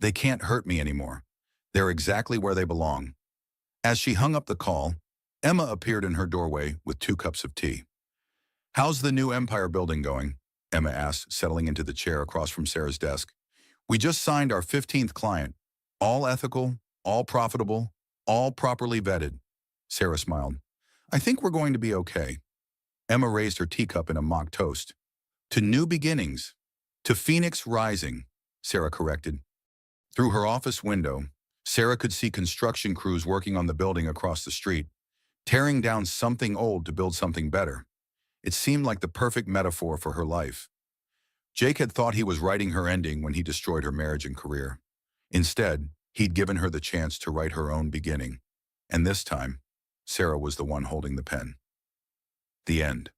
they can't hurt me anymore. They're exactly where they belong. As she hung up the call, Emma appeared in her doorway with 2 cups of tea. How's the new Empire building going? Emma asked, settling into the chair across from Sarah's desk. We just signed our 15th client. All ethical, all profitable, all properly vetted. Sarah smiled. I think we're going to be okay. Emma raised her teacup in a mock toast. To new beginnings. To Phoenix rising, Sarah corrected. Through her office window, Sarah could see construction crews working on the building across the street, tearing down something old to build something better. It seemed like the perfect metaphor for her life. Jake had thought he was writing her ending when he destroyed her marriage and career. Instead, he'd given her the chance to write her own beginning. And this time, Sarah was the one holding the pen. The end.